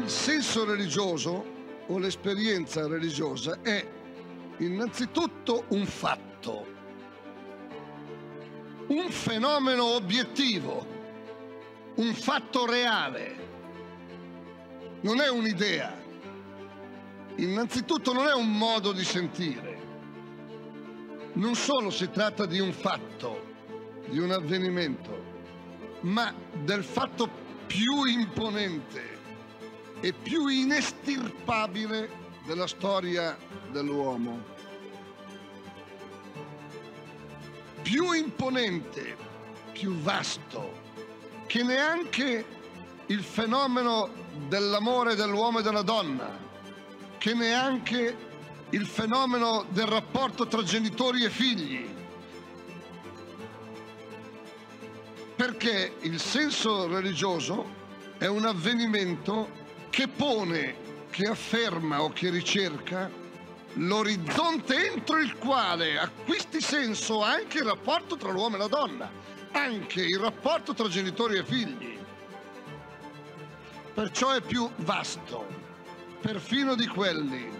Il senso religioso o l'esperienza religiosa è innanzitutto un fatto, un fenomeno obiettivo, un fatto reale. Non è un'idea. Innanzitutto non è un modo di sentire. Non solo si tratta di un fatto, di un avvenimento, ma del fatto più imponente e più inestirpabile della storia dell'uomo. Più imponente, più vasto, che neanche il fenomeno dell'amore dell'uomo e della donna, che neanche il fenomeno del rapporto tra genitori e figli. Perché il senso religioso è un avvenimento che pone, che afferma o che ricerca l'orizzonte entro il quale acquisti senso anche il rapporto tra l'uomo e la donna, anche il rapporto tra genitori e figli. Perciò è più vasto, perfino di quelli.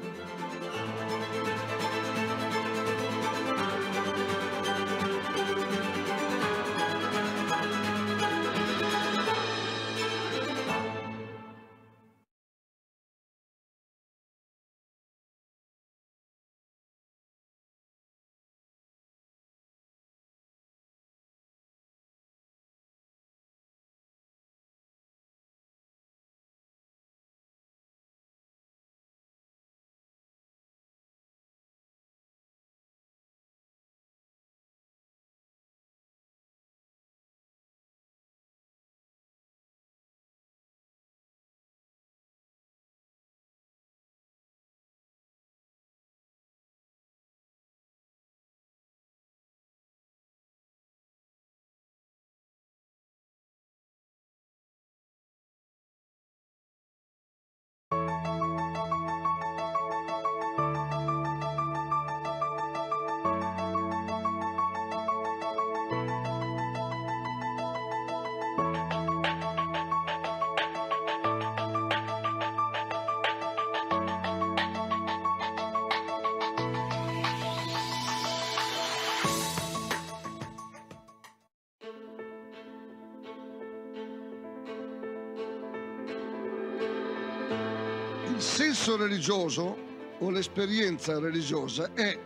Il senso religioso o l'esperienza religiosa è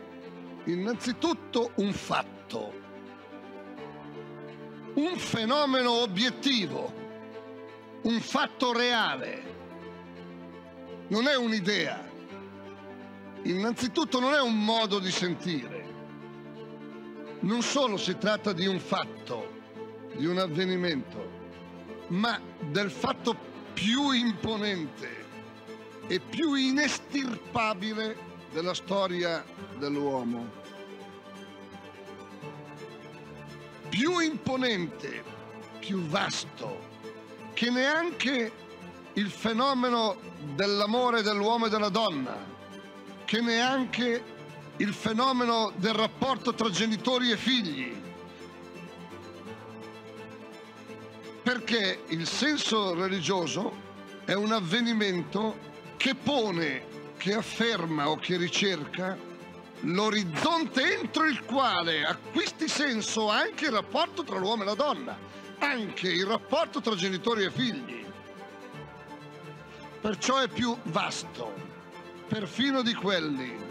innanzitutto un fatto, un fenomeno obiettivo, un fatto reale. Non è un'idea. Innanzitutto non è un modo di sentire. Non solo si tratta di un fatto, di un avvenimento, ma del fatto più imponente e più inestirpabile della storia dell'uomo. Più imponente, più vasto, che neanche il fenomeno dell'amore dell'uomo e della donna, che neanche il fenomeno del rapporto tra genitori e figli. Perché il senso religioso è un avvenimento che pone, che afferma o che ricerca l'orizzonte entro il quale acquisti senso anche il rapporto tra l'uomo e la donna, anche il rapporto tra genitori e figli. Perciò è più vasto, perfino di quelli.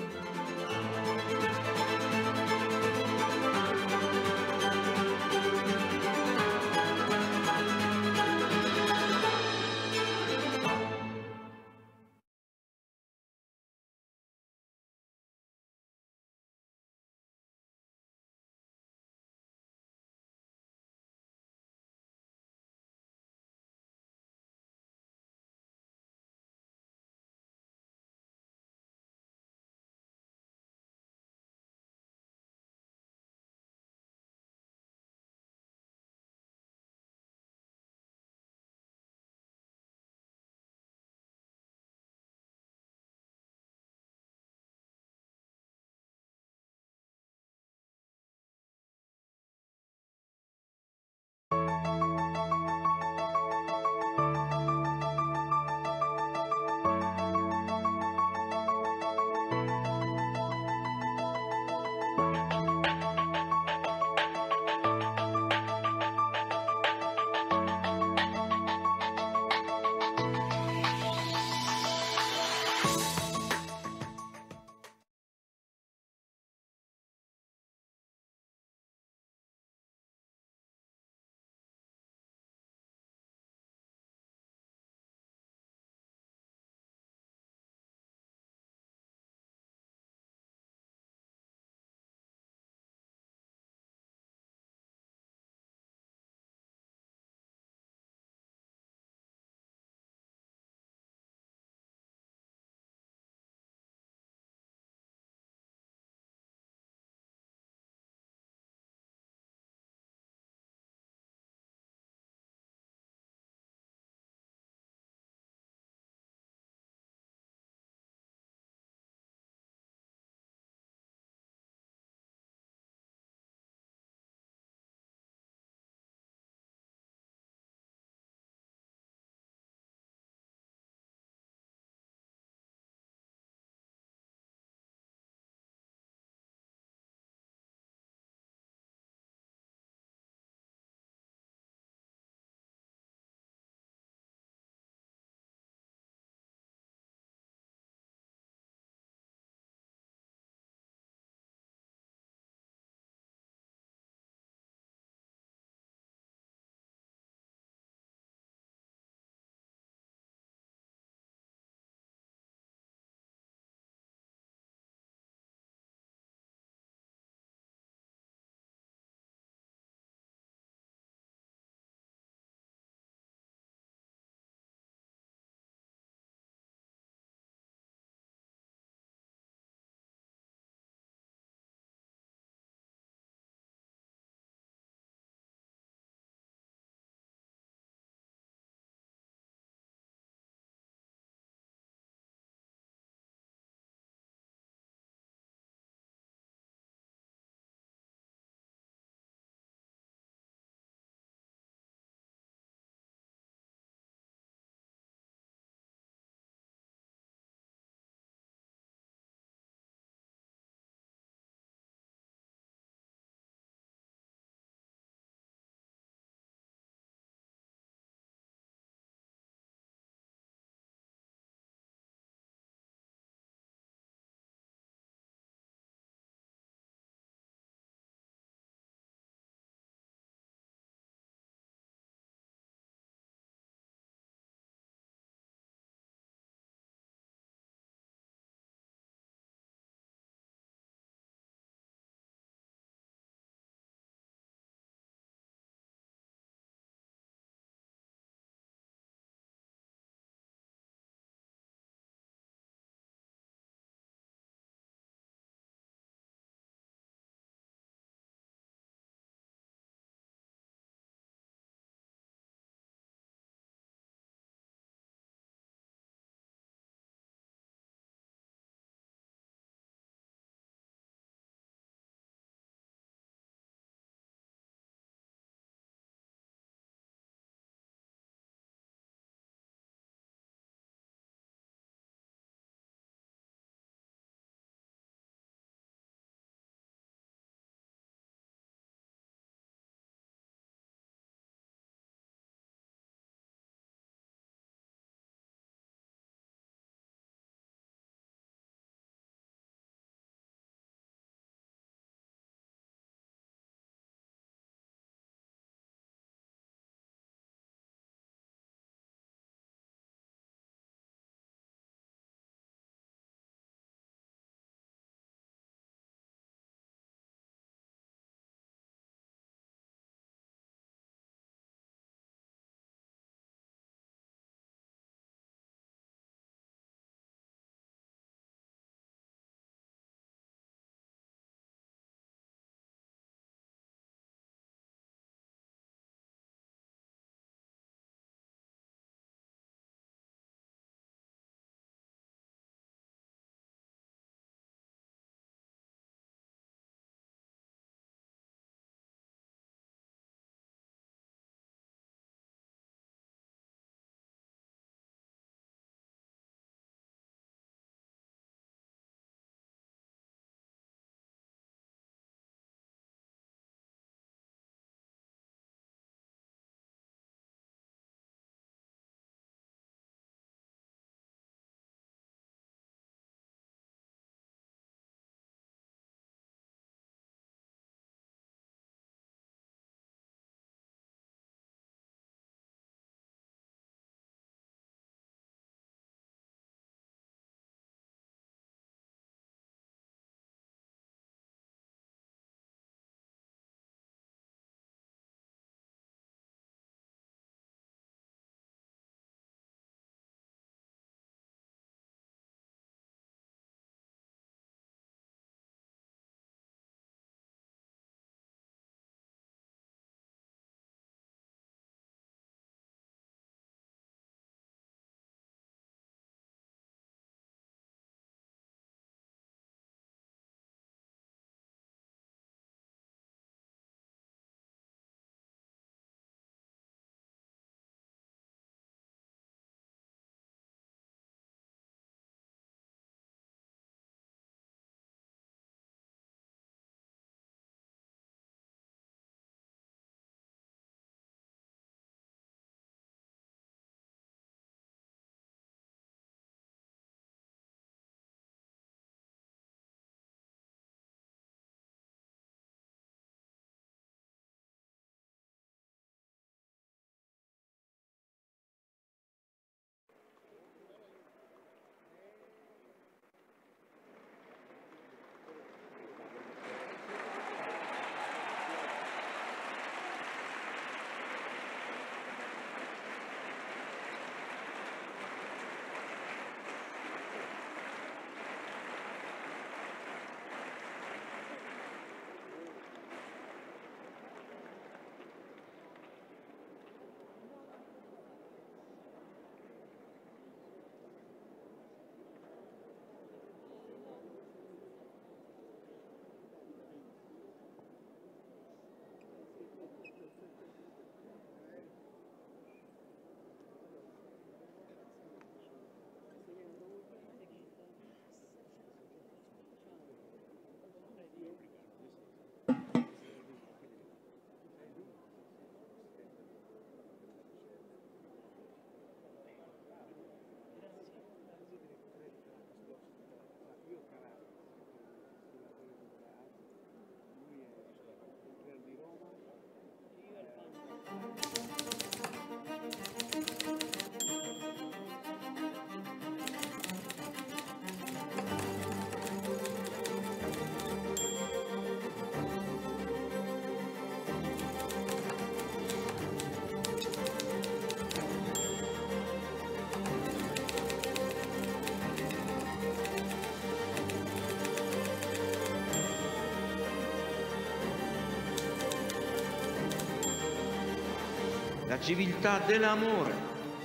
la civiltà dell'amore,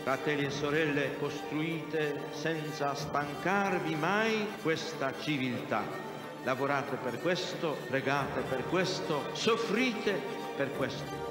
fratelli e sorelle, costruite senza stancarvi mai questa civiltà. Lavorate per questo, pregate per questo, soffrite per questo.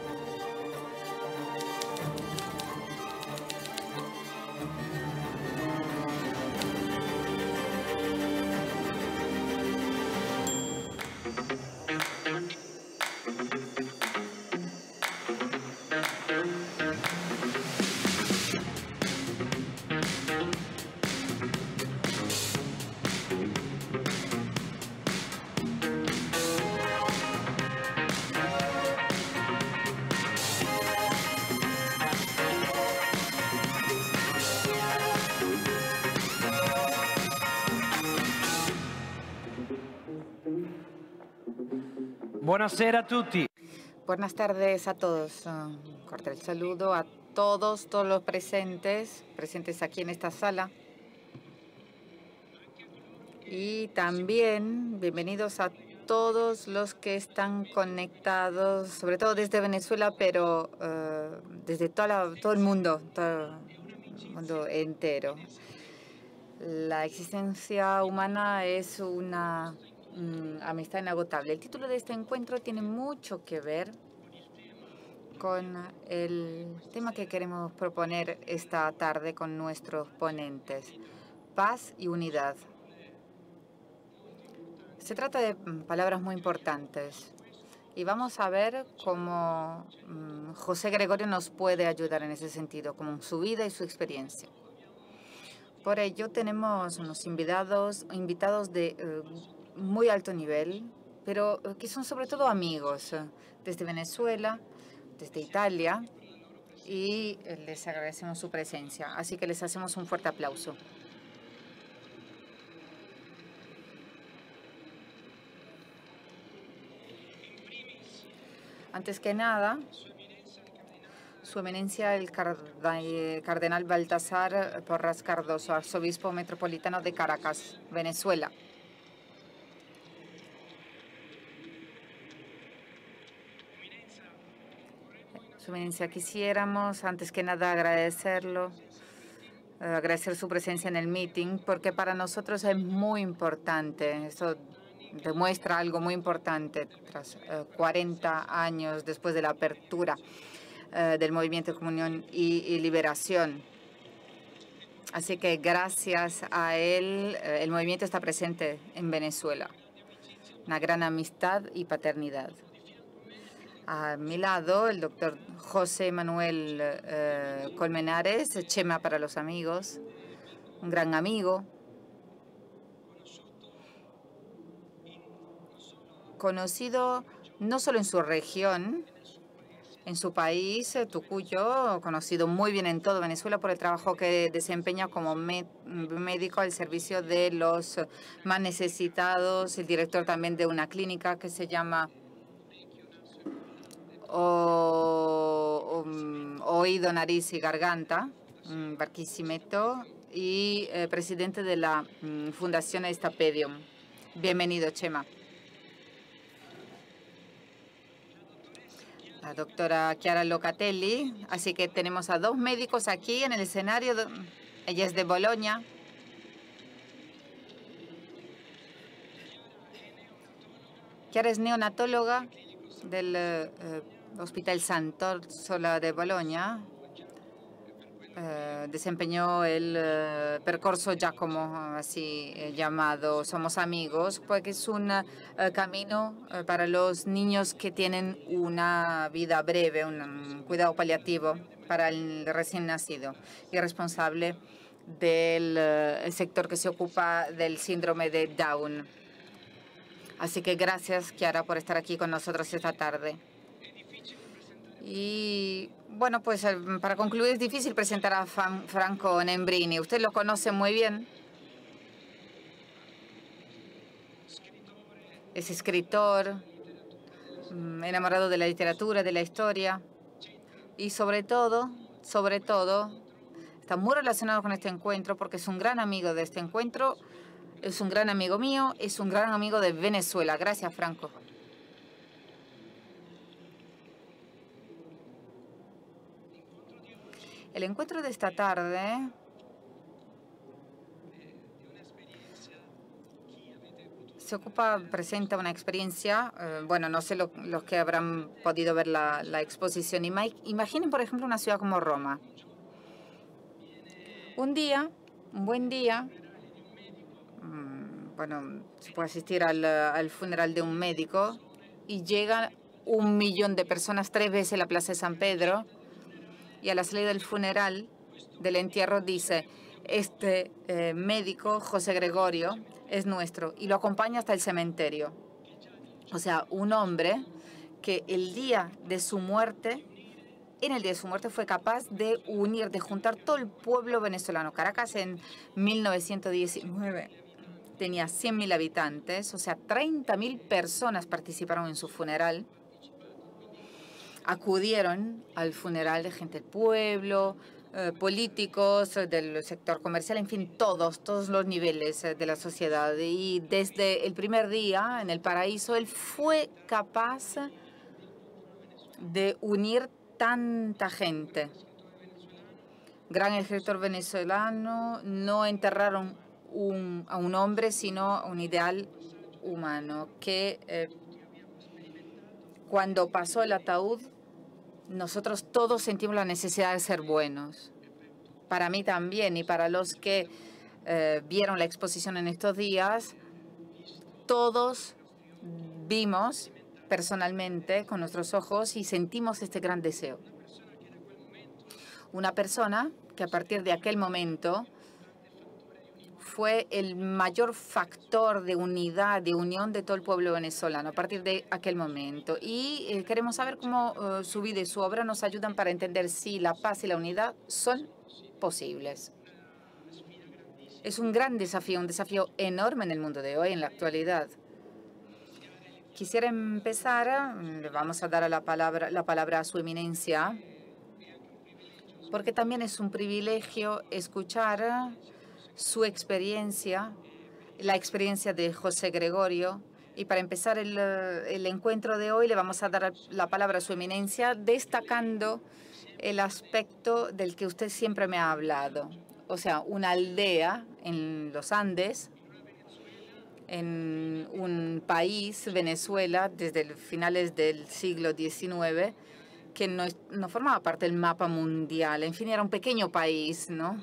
Buonasera a tutti. Buenas tardes a todos. Un cordial saludo a todos los presentes aquí en esta sala. Y también bienvenidos a todos los que están conectados, sobre todo desde Venezuela, pero desde todo el mundo entero. La existencia humana es una amistad inagotable. El título de este encuentro tiene mucho que ver con el tema que queremos proponer esta tarde con nuestros ponentes: paz y unidad. Se trata de palabras muy importantes y vamos a ver cómo José Gregorio nos puede ayudar en ese sentido, con su vida y su experiencia. Por ello tenemos unos invitados de muy alto nivel, pero que son sobre todo amigos desde Venezuela, desde Italia, y les agradecemos su presencia. Así que les hacemos un fuerte aplauso. Antes que nada, Su Eminencia el Cardenal Baltasar Porras Cardoso, Arzobispo Metropolitano de Caracas, Venezuela. Su Eminencia, quisiéramos antes que nada agradecer su presencia en el meeting, porque para nosotros es muy importante. Esto demuestra algo muy importante tras 40 años después de la apertura del Movimiento de Comunión y Liberación. Así que gracias a él, el movimiento está presente en Venezuela. Una gran amistad y paternidad. A mi lado, el doctor José Manuel Colmenares, Chema para los amigos, un gran amigo, conocido no solo en su región, en su país, Tucuyo, conocido muy bien en todo Venezuela por el trabajo que desempeña como médico al servicio de los más necesitados, el director también de una clínica que se llama Oído, Nariz y Garganta, Barquisimeto, y presidente de la Fundación Estapedium. Bienvenido, Chema. La doctora Chiara Locatelli. Así que tenemos a dos médicos aquí en el escenario. Ella es de Bolonia. Chiara es neonatóloga del Hospital Sant'Orsola de Bolonia. Desempeñó el percorso Giacomo, así llamado Somos Amigos, porque es un camino para los niños que tienen una vida breve, un cuidado paliativo para el recién nacido, y responsable del sector que se ocupa del síndrome de Down. Así que gracias, Chiara, por estar aquí con nosotros esta tarde. Y bueno, pues para concluir es difícil presentar a Franco Nembrini. Usted lo conoce muy bien. Es escritor, enamorado de la literatura, de la historia y sobre todo, está muy relacionado con este encuentro porque es un gran amigo de este encuentro, es un gran amigo mío, es un gran amigo de Venezuela. Gracias, Franco. El encuentro de esta tarde presenta una experiencia, bueno, no sé los que habrán podido ver la exposición. Imaginen, por ejemplo, una ciudad como Roma. Un buen día, bueno, se puede asistir al funeral de un médico y llega 1 millón de personas 3 veces la Plaza de San Pedro, y a la salida del funeral, del entierro, dice: este médico, José Gregorio, es nuestro, y lo acompaña hasta el cementerio. O sea, un hombre que en el día de su muerte fue capaz de unir, de juntar todo el pueblo venezolano. Caracas en 1919 tenía 100.000 habitantes, o sea, 30.000 personas participaron en su funeral. Acudieron al funeral de gente del pueblo, políticos, del sector comercial, en fin, todos los niveles de la sociedad. Y desde el primer día en el paraíso, él fue capaz de unir tanta gente. Gran escritor venezolano, no enterraron a un hombre, sino a un ideal humano, que cuando pasó el ataúd, nosotros todos sentimos la necesidad de ser buenos. Para mí también, y para los que vieron la exposición en estos días, todos vimos personalmente con nuestros ojos y sentimos este gran deseo. Una persona que a partir de aquel momento fue el mayor factor de unidad, de unión de todo el pueblo venezolano a partir de aquel momento. Y queremos saber cómo su vida y su obra nos ayudan para entender si la paz y la unidad son posibles. Es un gran desafío, un desafío enorme en el mundo de hoy, en la actualidad. Quisiera empezar, le vamos a dar la palabra a su eminencia, porque también es un privilegio escuchar su experiencia, la experiencia de José Gregorio. Y para empezar el encuentro de hoy, le vamos a dar la palabra a su eminencia, destacando el aspecto del que usted siempre me ha hablado. O sea, una aldea en los Andes, en un país, Venezuela, desde finales del siglo XIX, que no formaba parte del mapa mundial. En fin, era un pequeño país, ¿no?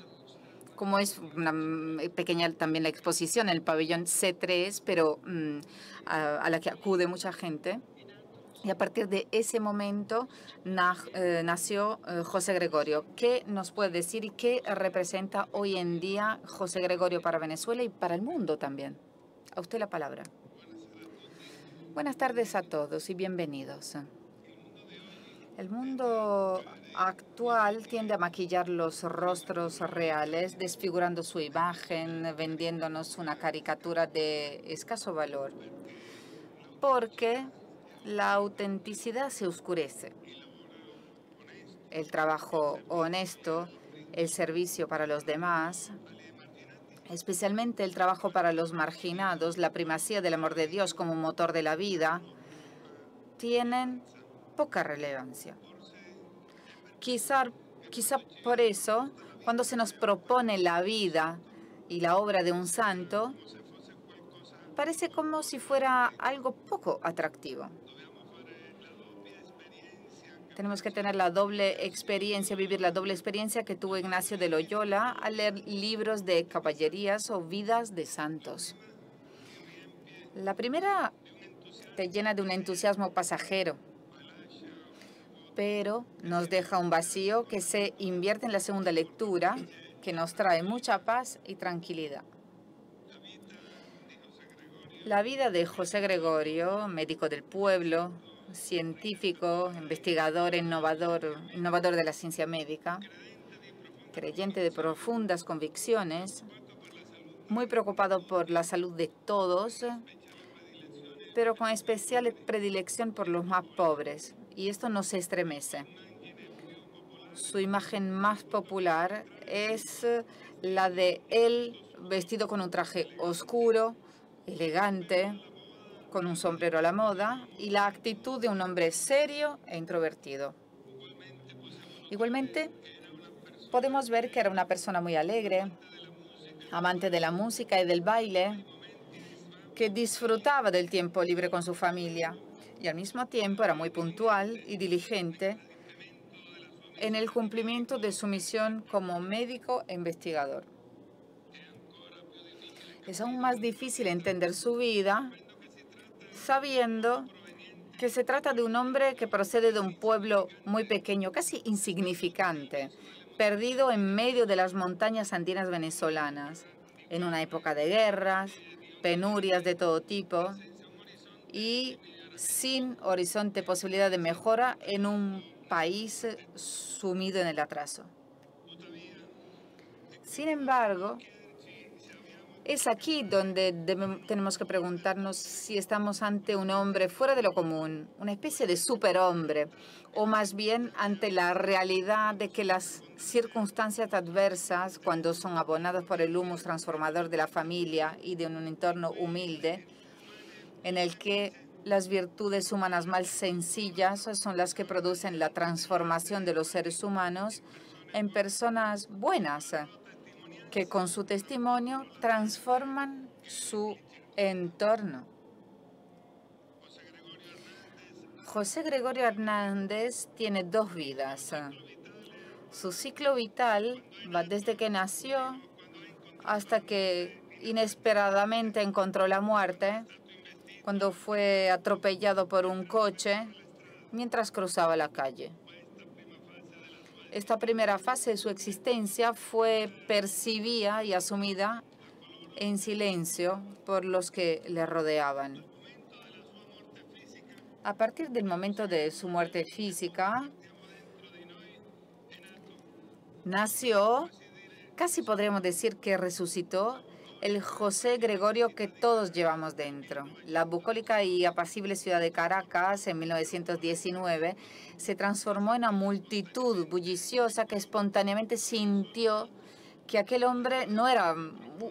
Como es una pequeña también la exposición en el pabellón C3, pero a la que acude mucha gente. Y a partir de ese momento nació José Gregorio. ¿Qué nos puede decir y qué representa hoy en día José Gregorio para Venezuela y para el mundo también? A usted la palabra. Buenas tardes a todos y bienvenidos. El mundo actual tiende a maquillar los rostros reales, desfigurando su imagen, vendiéndonos una caricatura de escaso valor, porque la autenticidad se oscurece. El trabajo honesto, el servicio para los demás, especialmente el trabajo para los marginados, la primacía del amor de Dios como motor de la vida, tienen poca relevancia. Quizá por eso, cuando se nos propone la vida y la obra de un santo, parece como si fuera algo poco atractivo. Tenemos que tener la doble experiencia, vivir la doble experiencia que tuvo Ignacio de Loyola al leer libros de caballerías o vidas de santos. La primera te llena de un entusiasmo pasajero, pero nos deja un vacío que se invierte en la segunda lectura, que nos trae mucha paz y tranquilidad. La vida de José Gregorio, médico del pueblo, científico, investigador, innovador de la ciencia médica, creyente de profundas convicciones, muy preocupado por la salud de todos, pero con especial predilección por los más pobres. Y esto nos estremece. Su imagen más popular es la de él vestido con un traje oscuro, elegante, con un sombrero a la moda, y la actitud de un hombre serio e introvertido. Igualmente, podemos ver que era una persona muy alegre, amante de la música y del baile, que disfrutaba del tiempo libre con su familia y al mismo tiempo era muy puntual y diligente en el cumplimiento de su misión como médico e investigador. Es aún más difícil entender su vida sabiendo que se trata de un hombre que procede de un pueblo muy pequeño, casi insignificante, perdido en medio de las montañas andinas venezolanas, en una época de guerras, penurias de todo tipo y sin horizonte posibilidad de mejora en un país sumido en el atraso. Sin embargo, es aquí donde tenemos que preguntarnos si estamos ante un hombre fuera de lo común, una especie de superhombre, o más bien ante la realidad de que las circunstancias adversas, cuando son abonadas por el humus transformador de la familia y de un entorno humilde, en el que las virtudes humanas más sencillas son las que producen la transformación de los seres humanos en personas buenas, que con su testimonio transforman su entorno. José Gregorio Hernández tiene dos vidas. Su ciclo vital va desde que nació hasta que inesperadamente encontró la muerte cuando fue atropellado por un coche mientras cruzaba la calle. Esta primera fase de su existencia fue percibida y asumida en silencio por los que le rodeaban. A partir del momento de su muerte física, nació, casi podríamos decir que resucitó, el José Gregorio que todos llevamos dentro. La bucólica y apacible ciudad de Caracas, en 1919, se transformó en una multitud bulliciosa que espontáneamente sintió que aquel hombre no era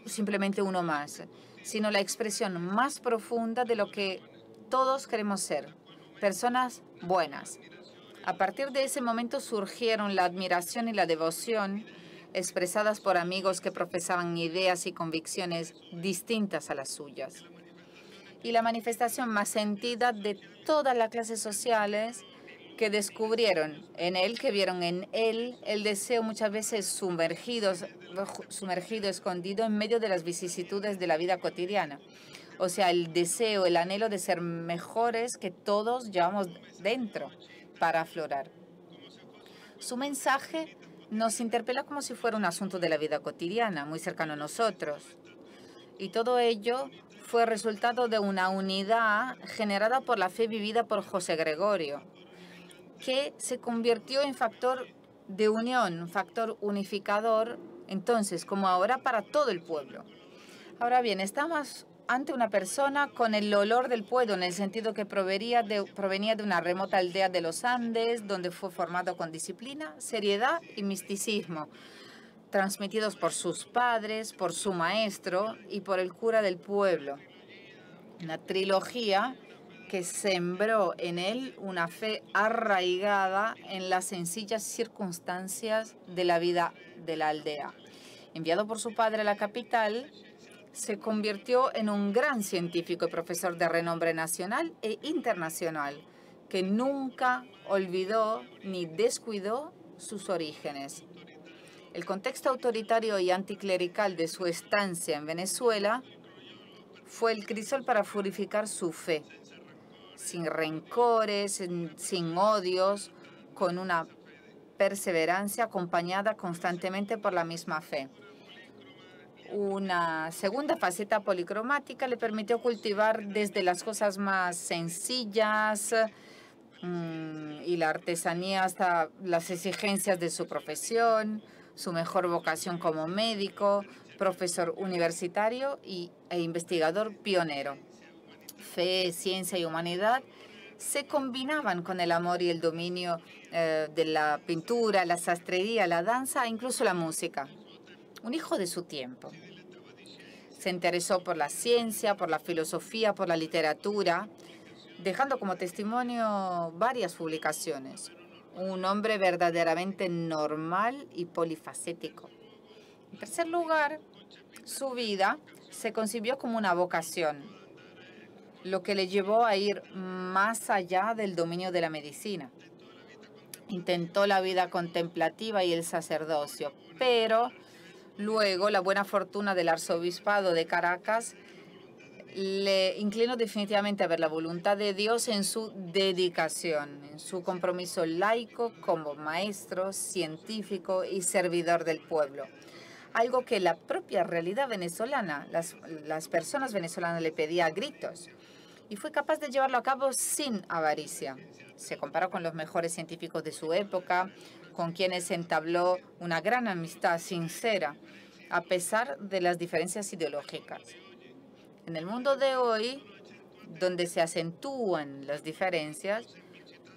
simplemente uno más, sino la expresión más profunda de lo que todos queremos ser, personas buenas. A partir de ese momento surgieron la admiración y la devoción expresadas por amigos que profesaban ideas y convicciones distintas a las suyas. Y la manifestación más sentida de todas las clases sociales que descubrieron en él, que vieron en él el deseo muchas veces sumergido, escondido en medio de las vicisitudes de la vida cotidiana. O sea, el deseo, el anhelo de ser mejores que todos llevamos dentro para aflorar. Su mensaje nos interpela como si fuera un asunto de la vida cotidiana, muy cercano a nosotros. Y todo ello fue resultado de una unidad generada por la fe vivida por José Gregorio, que se convirtió en factor de unión, un factor unificador, entonces, como ahora, para todo el pueblo. Ahora bien, estamos ante una persona con el olor del pueblo, en el sentido que provenía de una remota aldea de los Andes, donde fue formado con disciplina, seriedad y misticismo, transmitidos por sus padres, por su maestro y por el cura del pueblo. Una trilogía que sembró en él una fe arraigada en las sencillas circunstancias de la vida de la aldea. Enviado por su padre a la capital, se convirtió en un gran científico y profesor de renombre nacional e internacional, que nunca olvidó ni descuidó sus orígenes. El contexto autoritario y anticlerical de su estancia en Venezuela fue el crisol para purificar su fe, sin rencores, sin odios, con una perseverancia acompañada constantemente por la misma fe. Una segunda faceta policromática le permitió cultivar desde las cosas más sencillas y la artesanía hasta las exigencias de su profesión, su mejor vocación como médico, profesor universitario e investigador pionero. Fe, ciencia y humanidad se combinaban con el amor y el dominio de la pintura, la sastrería, la danza e incluso la música. Un hijo de su tiempo. Se interesó por la ciencia, por la filosofía, por la literatura, dejando como testimonio varias publicaciones. un hombre verdaderamente normal y polifacético. En tercer lugar, su vida se concibió como una vocación, lo que le llevó a ir más allá del dominio de la medicina. Intentó la vida contemplativa y el sacerdocio, pero luego la buena fortuna del arzobispado de Caracas le inclinó definitivamente a ver la voluntad de Dios en su dedicación, en su compromiso laico como maestro, científico y servidor del pueblo. Algo que la propia realidad venezolana, las personas venezolanas le pedían a gritos. Y fue capaz de llevarlo a cabo sin avaricia. Se comparó con los mejores científicos de su época, con quienes entabló una gran amistad sincera, a pesar de las diferencias ideológicas. En el mundo de hoy, donde se acentúan las diferencias,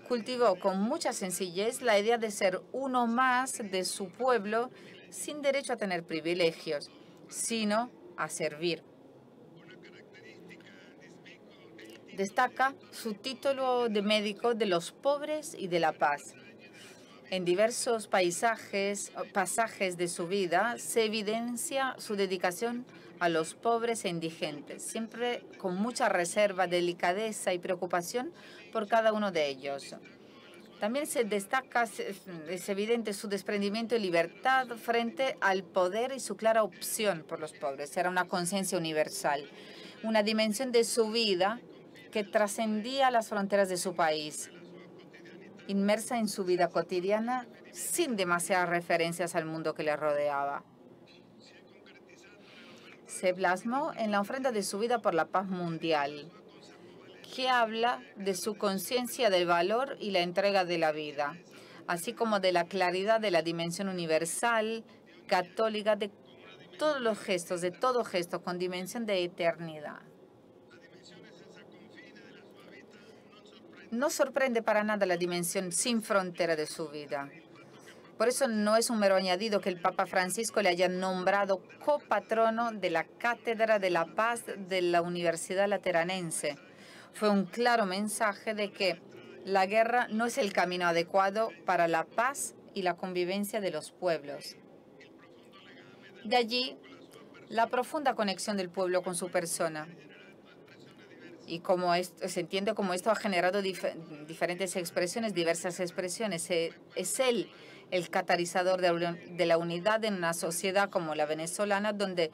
cultivó con mucha sencillez la idea de ser uno más de su pueblo sin derecho a tener privilegios, sino a servir. Destaca su título de médico de los pobres y de la paz. En diversos pasajes de su vida se evidencia su dedicación a los pobres e indigentes, siempre con mucha reserva, delicadeza y preocupación por cada uno de ellos. También se destaca, es evidente su desprendimiento y libertad frente al poder y su clara opción por los pobres. Era una conciencia universal, una dimensión de su vida que trascendía las fronteras de su país, inmersa en su vida cotidiana sin demasiadas referencias al mundo que le rodeaba. Se plasmó en la ofrenda de su vida por la paz mundial, que habla de su conciencia del valor y la entrega de la vida, así como de la claridad de la dimensión universal, católica, de todos los gestos, de todo gesto con dimensión de eternidad. No sorprende para nada la dimensión sin frontera de su vida. Por eso no es un mero añadido que el Papa Francisco le haya nombrado copatrono de la Cátedra de la Paz de la Universidad Lateranense. Fue un claro mensaje de que la guerra no es el camino adecuado para la paz y la convivencia de los pueblos. De allí, la profunda conexión del pueblo con su persona. Y como se entiende como esto ha generado diferentes expresiones, diversas expresiones. Es él el catalizador de la unidad en una sociedad como la venezolana, donde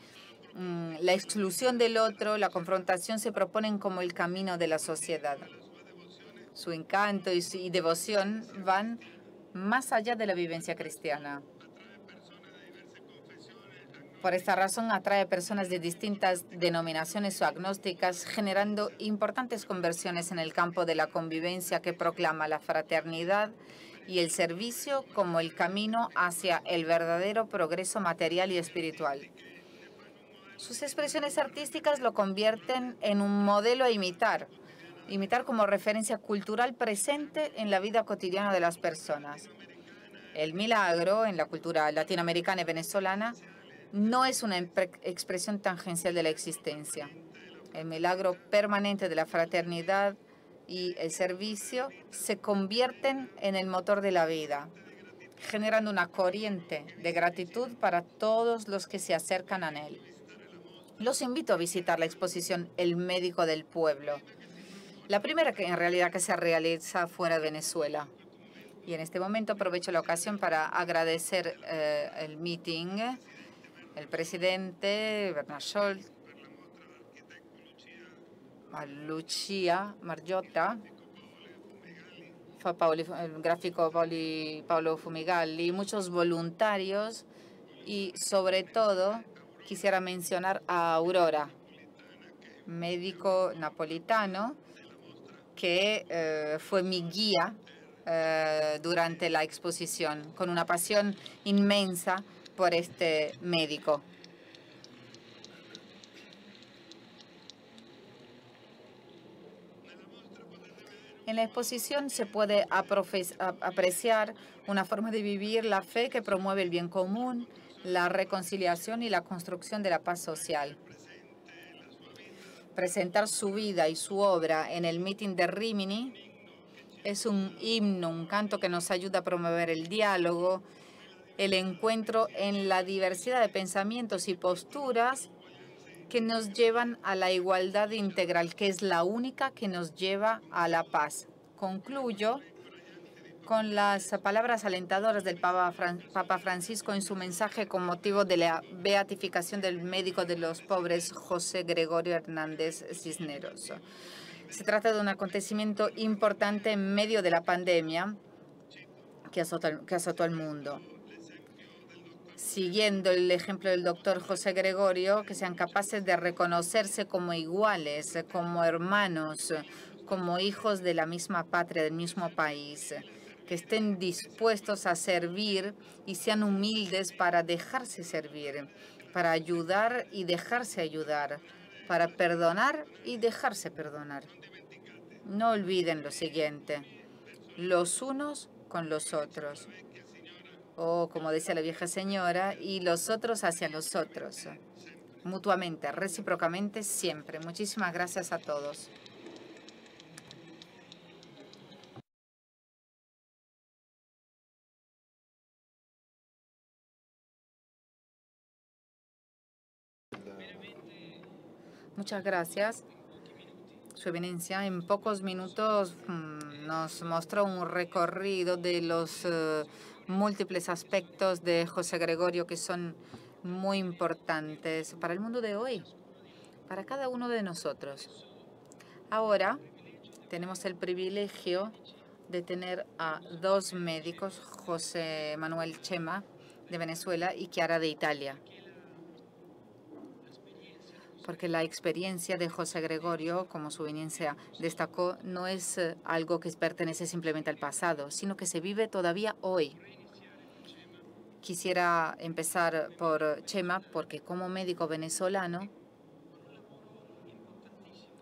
la exclusión del otro, la confrontación se proponen como el camino de la sociedad. Su encanto y devoción van más allá de la vivencia cristiana. Por esta razón atrae personas de distintas denominaciones o agnósticas, generando importantes conversiones en el campo de la convivencia que proclama la fraternidad y el servicio como el camino hacia el verdadero progreso material y espiritual. Sus expresiones artísticas lo convierten en un modelo a imitar como referencia cultural presente en la vida cotidiana de las personas. El milagro en la cultura latinoamericana y venezolana no es una expresión tangencial de la existencia. El milagro permanente de la fraternidad y el servicio se convierten en el motor de la vida, generando una corriente de gratitud para todos los que se acercan a él. Los invito a visitar la exposición El médico del pueblo, la primera que en realidad que se realiza fuera de Venezuela. Y en este momento aprovecho la ocasión para agradecer el meeting, el presidente Bernard Scholz, a Lucia Margiotta, el gráfico Paolo Fumigalli, muchos voluntarios y sobre todo quisiera mencionar a Aurora, médico napolitano que fue mi guía durante la exposición, con una pasión inmensa por este médico. En la exposición se puede apreciar una forma de vivir la fe que promueve el bien común, la reconciliación y la construcción de la paz social. Presentar su vida y su obra en el meeting de Rímini Es un himno, un canto que nos ayuda a promover el diálogo, el encuentro en la diversidad de pensamientos y posturas que nos llevan a la igualdad integral, que es la única que nos lleva a la paz. Concluyo con las palabras alentadoras del Papa Francisco en su mensaje con motivo de la beatificación del médico de los pobres, José Gregorio Hernández Cisneros. Se trata de un acontecimiento importante en medio de la pandemia que azotó al mundo. Siguiendo el ejemplo del doctor José Gregorio, que sean capaces de reconocerse como iguales, como hermanos, como hijos de la misma patria, del mismo país, que estén dispuestos a servir y sean humildes para dejarse servir, para ayudar y dejarse ayudar, para perdonar y dejarse perdonar. No olviden lo siguiente, los unos con los otros. O, como decía la vieja señora, y los otros hacia los otros. Mutuamente, recíprocamente, siempre. Muchísimas gracias a todos. Muchas gracias. Su Eminencia, en pocos minutos nos mostró un recorrido de los múltiples aspectos de José Gregorio que son muy importantes para el mundo de hoy, para cada uno de nosotros. Ahora tenemos el privilegio de tener a dos médicos, José Manuel Chema, de Venezuela, y Chiara, de Italia. Porque la experiencia de José Gregorio, como su eminencia destacó, no es algo que pertenece simplemente al pasado, sino que se vive todavía hoy. Quisiera empezar por Chema, porque como médico venezolano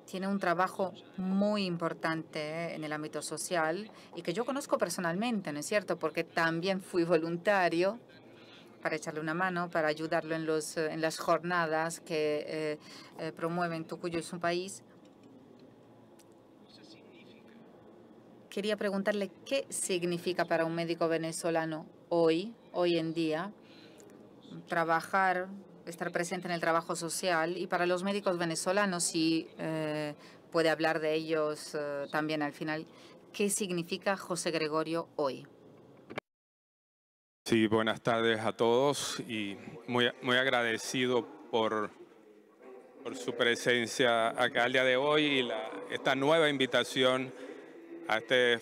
tiene un trabajo muy importante en el ámbito social y que yo conozco personalmente, ¿no es cierto? Porque también fui voluntario para echarle una mano, para ayudarlo en las jornadas que promueven Tocuyo y su país. Quería preguntarle qué significa para un médico venezolano hoy en día, trabajar, estar presente en el trabajo social, y para los médicos venezolanos, si puede hablar de ellos también al final, ¿qué significa José Gregorio hoy? Sí, buenas tardes a todos y muy agradecido por su presencia acá el día de hoy y esta nueva invitación a esta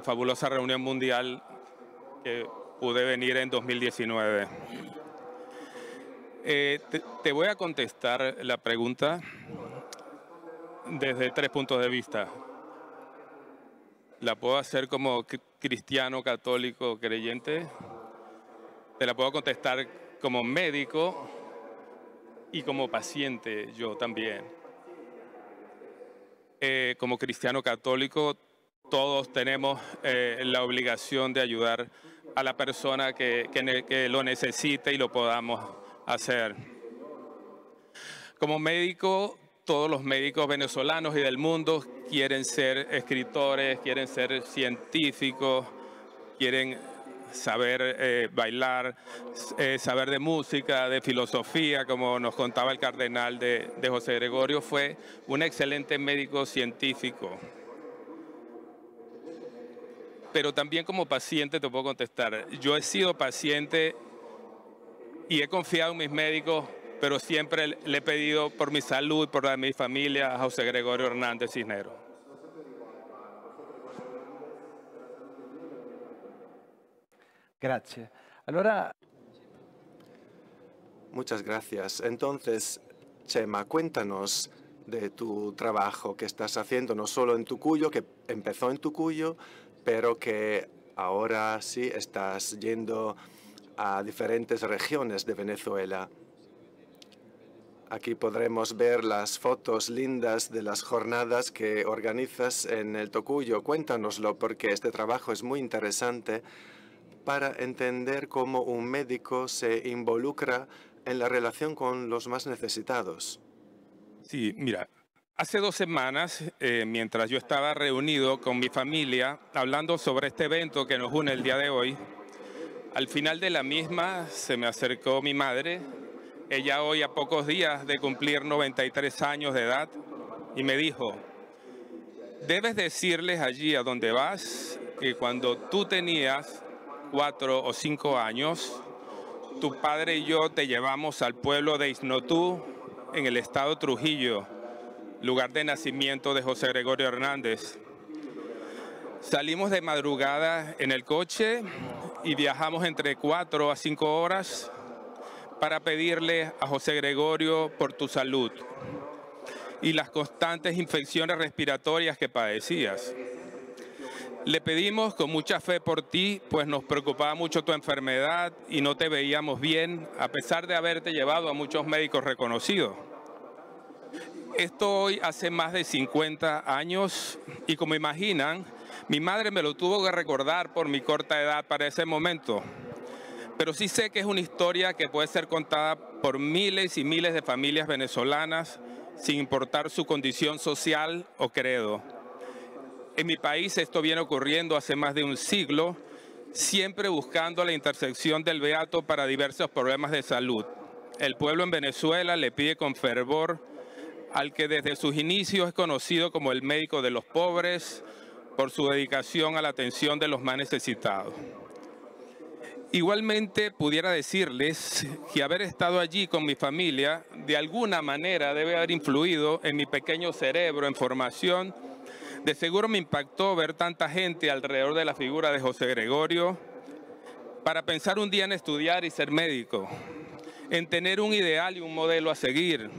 fabulosa reunión mundial que pude venir en 2019. Te voy a contestar la pregunta desde 3 puntos de vista. La puedo hacer como cristiano, católico, creyente. Te la puedo contestar como médico y como paciente, yo también. Como cristiano católico, todos tenemos la obligación de ayudar a la persona que lo necesite y lo podamos hacer. Como médico, todos los médicos venezolanos y del mundo quieren ser escritores, quieren ser científicos, quieren saber bailar, saber de música, de filosofía, como nos contaba el cardenal de José Gregorio, fue un excelente médico científico. Pero también como paciente te puedo contestar, yo he sido paciente y he confiado en mis médicos, pero siempre le he pedido por mi salud y por la de mi familia a José Gregorio Hernández Cisneros. Grazie. Allora... Muchas gracias. Entonces, Chema, cuéntanos de tu trabajo que estás haciendo, no solo en Tocuyo, que empezó en Tocuyo, pero que ahora sí estás yendo a diferentes regiones de Venezuela. Aquí podremos ver las fotos lindas de las jornadas que organizas en el Tocuyo. Cuéntanoslo, porque este trabajo es muy interesante para entender cómo un médico se involucra en la relación con los más necesitados. Sí, mira, Hace 2 semanas, mientras yo estaba reunido con mi familia, hablando sobre este evento que nos une el día de hoy, al final de la misma se me acercó mi madre, ella hoy a pocos días de cumplir 93 años de edad, y me dijo: debes decirles allí a donde vas que cuando tú tenías 4 o 5 años, tu padre y yo te llevamos al pueblo de Isnotú, en el estado Trujillo, lugar de nacimiento de José Gregorio Hernández. Salimos de madrugada en el coche y viajamos entre 4 a 5 horas para pedirle a José Gregorio por tu salud y las constantes infecciones respiratorias que padecías. Le pedimos con mucha fe por ti, pues nos preocupaba mucho tu enfermedad y no te veíamos bien, a pesar de haberte llevado a muchos médicos reconocidos. Esto hoy hace más de 50 años y, como imaginan, mi madre me lo tuvo que recordar por mi corta edad para ese momento. Pero sí sé que es una historia que puede ser contada por miles y miles de familias venezolanas, sin importar su condición social o credo. En mi país esto viene ocurriendo hace más de un siglo, siempre buscando la intersección del beato para diversos problemas de salud. El pueblo en Venezuela le pide con fervor al que desde sus inicios es conocido como el médico de los pobres, por su dedicación a la atención de los más necesitados. Igualmente pudiera decirles que haber estado allí con mi familia de alguna manera debe haber influido en mi pequeño cerebro en formación. De seguro me impactó ver tanta gente alrededor de la figura de José Gregorio para pensar un día en estudiar y ser médico, en tener un ideal y un modelo a seguir,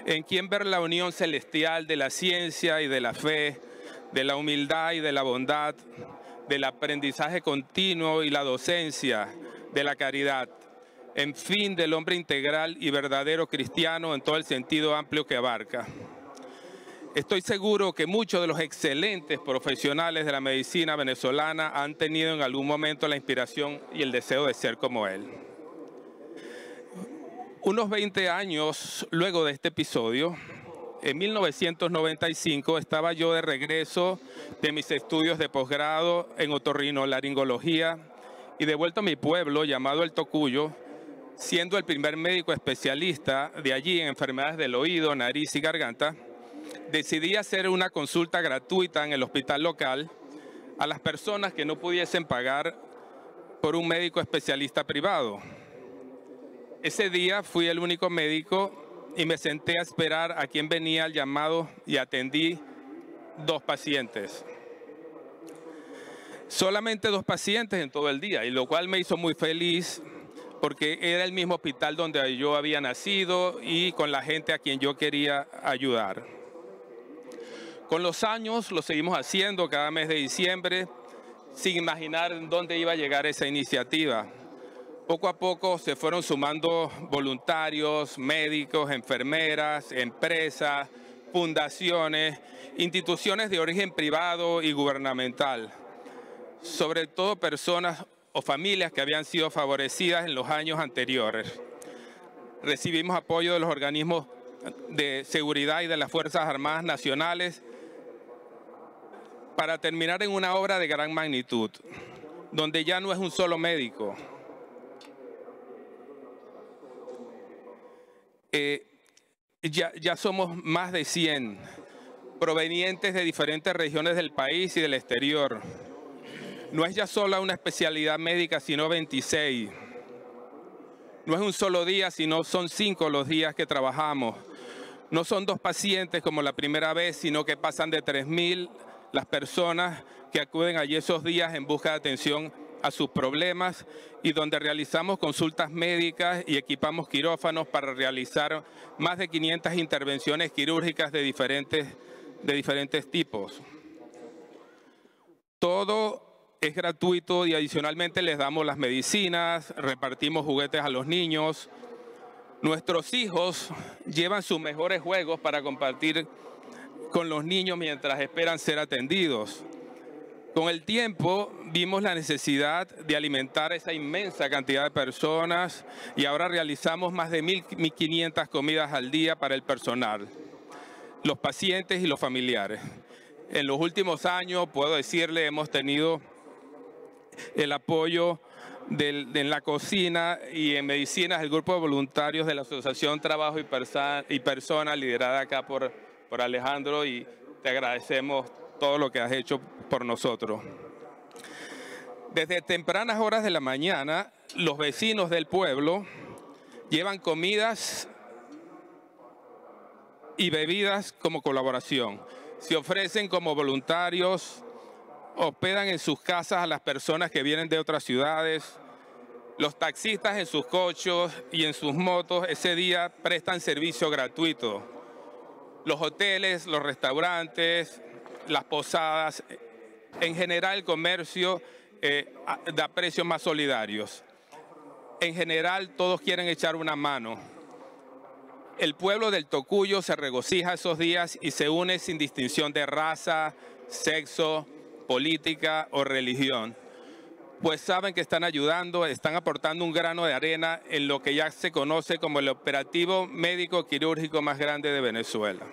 en quien ver la unión celestial de la ciencia y de la fe, de la humildad y de la bondad, del aprendizaje continuo y la docencia, de la caridad, en fin, del hombre integral y verdadero cristiano en todo el sentido amplio que abarca. Estoy seguro que muchos de los excelentes profesionales de la medicina venezolana han tenido en algún momento la inspiración y el deseo de ser como él. Unos 20 años luego de este episodio, en 1995 estaba yo de regreso de mis estudios de posgrado en otorrinolaringología y de vuelta a mi pueblo llamado El Tocuyo, siendo el primer médico especialista de allí en enfermedades del oído, nariz y garganta. Decidí hacer una consulta gratuita en el hospital local a las personas que no pudiesen pagar por un médico especialista privado. Ese día fui el único médico y me senté a esperar a quien venía al llamado y atendí 2 pacientes. Solamente 2 pacientes en todo el día, y lo cual me hizo muy feliz porque era el mismo hospital donde yo había nacido y con la gente a quien yo quería ayudar. Con los años lo seguimos haciendo cada mes de diciembre, sin imaginar dónde iba a llegar esa iniciativa. Poco a poco se fueron sumando voluntarios, médicos, enfermeras, empresas, fundaciones, instituciones de origen privado y gubernamental. Sobre todo personas o familias que habían sido favorecidas en los años anteriores. Recibimos apoyo de los organismos de seguridad y de las Fuerzas Armadas Nacionales para terminar en una obra de gran magnitud, donde ya no es un solo médico. Ya somos más de 100, provenientes de diferentes regiones del país y del exterior. No es ya solo una especialidad médica, sino 26. No es un solo día, sino son 5 los días que trabajamos. No son 2 pacientes como la primera vez, sino que pasan de 3.000 las personas que acuden allí esos días en busca de atención a sus problemas y donde realizamos consultas médicas y equipamos quirófanos para realizar más de 500 intervenciones quirúrgicas de diferentes tipos. Todo es gratuito y adicionalmente les damos las medicinas, repartimos juguetes a los niños. Nuestros hijos llevan sus mejores juegos para compartir con los niños mientras esperan ser atendidos. Con el tiempo vimos la necesidad de alimentar a esa inmensa cantidad de personas y ahora realizamos más de 1.500 comidas al día para el personal. los pacientes y los familiares. En los últimos años, puedo decirle, hemos tenido el apoyo en la cocina y en medicinas del grupo de voluntarios de la Asociación Trabajo y Persona, liderada acá por Alejandro, y te agradecemos todo lo que has hecho por nosotros. Desde tempranas horas de la mañana, los vecinos del pueblo llevan comidas y bebidas como colaboración. Se ofrecen como voluntarios, hospedan en sus casas a las personas que vienen de otras ciudades. Los taxistas en sus coches y en sus motos ese día prestan servicio gratuito. Los hoteles, los restaurantes, las posadas, en general el comercio da precios más solidarios. En general todos quieren echar una mano. El pueblo del Tocuyo se regocija esos días y se une sin distinción de raza, sexo, política o religión, pues saben que están ayudando, están aportando un grano de arena en lo que ya se conoce como el operativo médico quirúrgico más grande de Venezuela.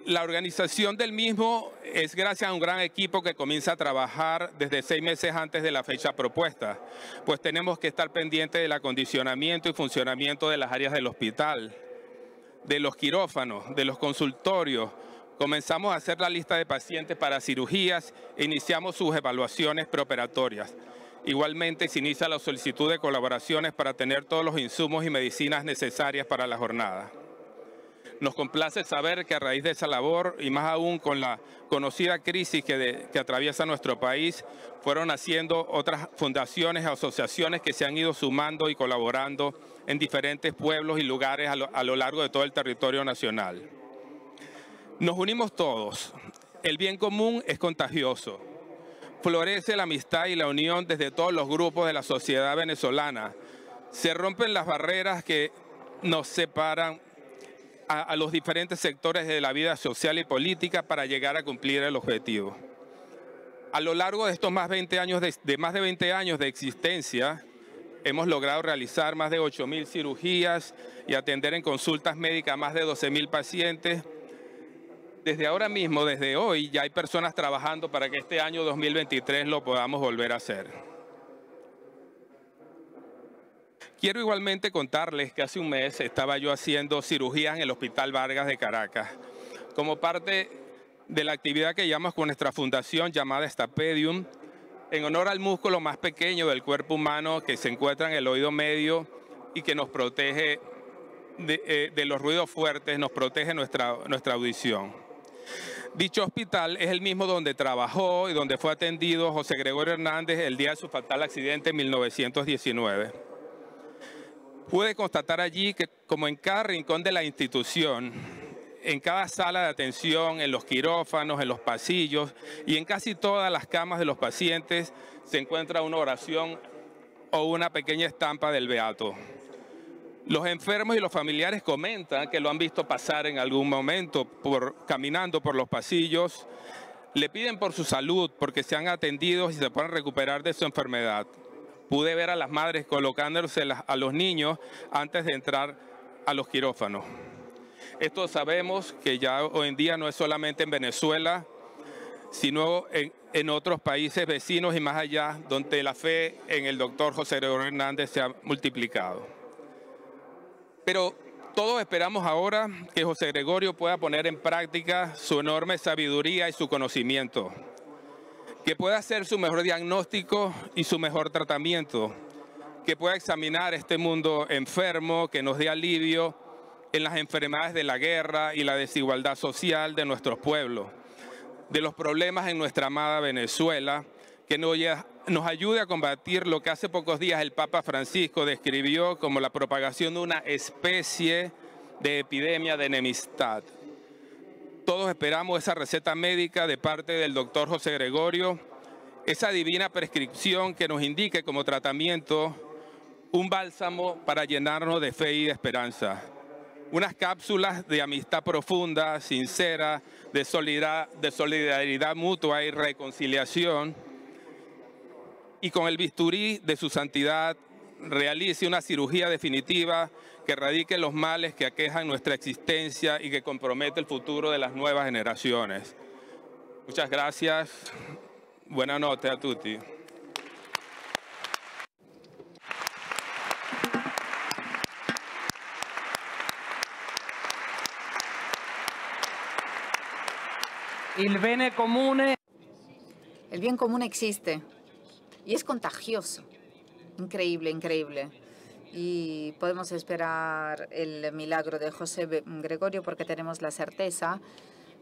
La organización del mismo es gracias a un gran equipo que comienza a trabajar desde 6 meses antes de la fecha propuesta, pues tenemos que estar pendientes del acondicionamiento y funcionamiento de las áreas del hospital, de los quirófanos, de los consultorios. Comenzamos a hacer la lista de pacientes para cirugías e iniciamos sus evaluaciones preoperatorias. Igualmente se inicia la solicitud de colaboraciones para tener todos los insumos y medicinas necesarias para la jornada. Nos complace saber que a raíz de esa labor, y más aún con la conocida crisis que atraviesa nuestro país, fueron naciendo otras fundaciones, asociaciones que se han ido sumando y colaborando en diferentes pueblos y lugares a lo largo de todo el territorio nacional. Nos unimos todos. El bien común es contagioso. Florece la amistad y la unión desde todos los grupos de la sociedad venezolana. Se rompen las barreras que nos separan a los diferentes sectores de la vida social y política para llegar a cumplir el objetivo. A lo largo de estos más de 20 años de existencia, hemos logrado realizar más de 8.000 cirugías y atender en consultas médicas a más de 12.000 pacientes. Desde ahora mismo, desde hoy, ya hay personas trabajando para que este año 2023 lo podamos volver a hacer. Quiero igualmente contarles que hace un mes estaba yo haciendo cirugías en el Hospital Vargas de Caracas, como parte de la actividad que llamamos con nuestra fundación llamada Stapedium, en honor al músculo más pequeño del cuerpo humano que se encuentra en el oído medio y que nos protege de los ruidos fuertes, nos protege nuestra audición. Dicho hospital es el mismo donde trabajó y donde fue atendido José Gregorio Hernández el día de su fatal accidente en 1919. Pude constatar allí que, como en cada rincón de la institución, en cada sala de atención, en los quirófanos, en los pasillos y en casi todas las camas de los pacientes, se encuentra una oración o una pequeña estampa del Beato. Los enfermos y los familiares comentan que lo han visto pasar en algún momento caminando por los pasillos. Le piden por su salud, porque sean atendidos y se puedan recuperar de su enfermedad. Pude ver a las madres colocándose a los niños antes de entrar a los quirófanos. Esto sabemos que ya hoy en día no es solamente en Venezuela, sino en otros países vecinos y más allá, donde la fe en el doctor José Gregorio Hernández se ha multiplicado. Pero todos esperamos ahora que José Gregorio pueda poner en práctica su enorme sabiduría y su conocimiento, que pueda hacer su mejor diagnóstico y su mejor tratamiento, que pueda examinar este mundo enfermo, que nos dé alivio en las enfermedades de la guerra y la desigualdad social de nuestros pueblos, de los problemas en nuestra amada Venezuela, que nos ayude a combatir lo que hace pocos días el Papa Francisco describió como la propagación de una especie de epidemia de enemistad. Todos esperamos esa receta médica de parte del doctor José Gregorio, esa divina prescripción que nos indique como tratamiento un bálsamo para llenarnos de fe y de esperanza. Unas cápsulas de amistad profunda, sincera, de solidaridad mutua y reconciliación. Y con el bisturí de su santidad realice una cirugía definitiva que erradique los males que aquejan nuestra existencia y que compromete el futuro de las nuevas generaciones. Muchas gracias. Buenas noches a tutti. Il bene comune. El bien común existe y es contagioso. Increíble, increíble. Y podemos esperar el milagro de José Gregorio porque tenemos la certeza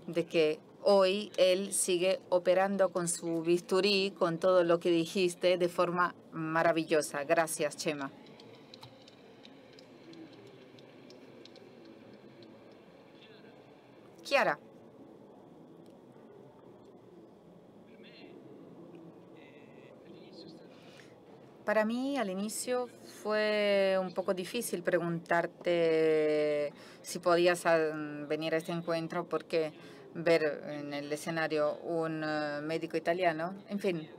de que hoy él sigue operando con su bisturí, con todo lo que dijiste, de forma maravillosa. Gracias, Chema. Chiara. Para mí, al inicio, fue un poco difícil preguntarte si podías venir a este encuentro, porque ver en el escenario un médico italiano, en fin,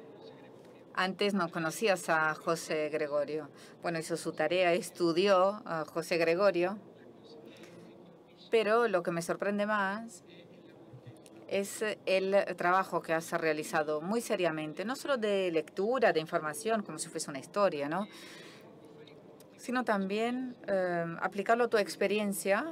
antes no conocías a José Gregorio. Bueno, hizo su tarea, estudió a José Gregorio, pero lo que me sorprende más es el trabajo que has realizado muy seriamente, no solo de lectura, de información, como si fuese una historia, ¿no? Sino también aplicarlo a tu experiencia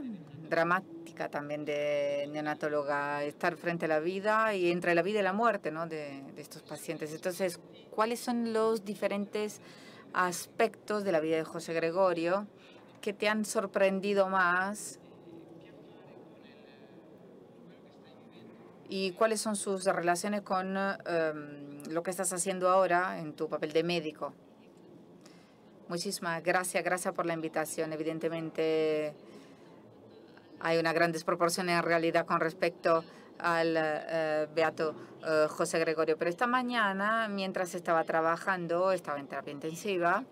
dramática también de neonatóloga, estar frente a la vida y entre la vida y la muerte, ¿no? de estos pacientes. Entonces, ¿cuáles son los diferentes aspectos de la vida de José Gregorio que te han sorprendido más? ¿Y cuáles son sus relaciones con lo que estás haciendo ahora en tu papel de médico? Muchísimas gracias. Gracias por la invitación. Evidentemente, hay una gran desproporción en realidad con respecto al beato José Gregorio. Pero esta mañana, mientras estaba trabajando, estaba en terapia intensiva,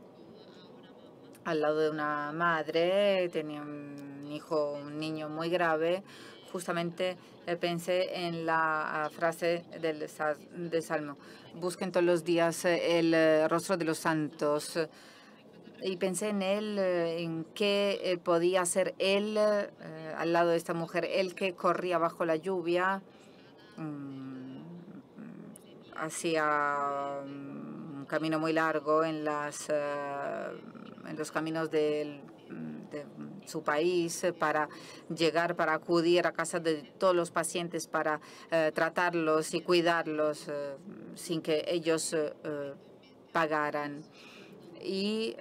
al lado de una madre, tenía un hijo, un niño muy grave. Justamente pensé en la frase del Salmo: busquen todos los días el rostro de los santos. Y pensé en él, en qué podía hacer él al lado de esta mujer, él que corría bajo la lluvia, hacía un camino muy largo en los caminos de su país para llegar, para acudir a casa de todos los pacientes, para tratarlos y cuidarlos sin que ellos pagaran. Y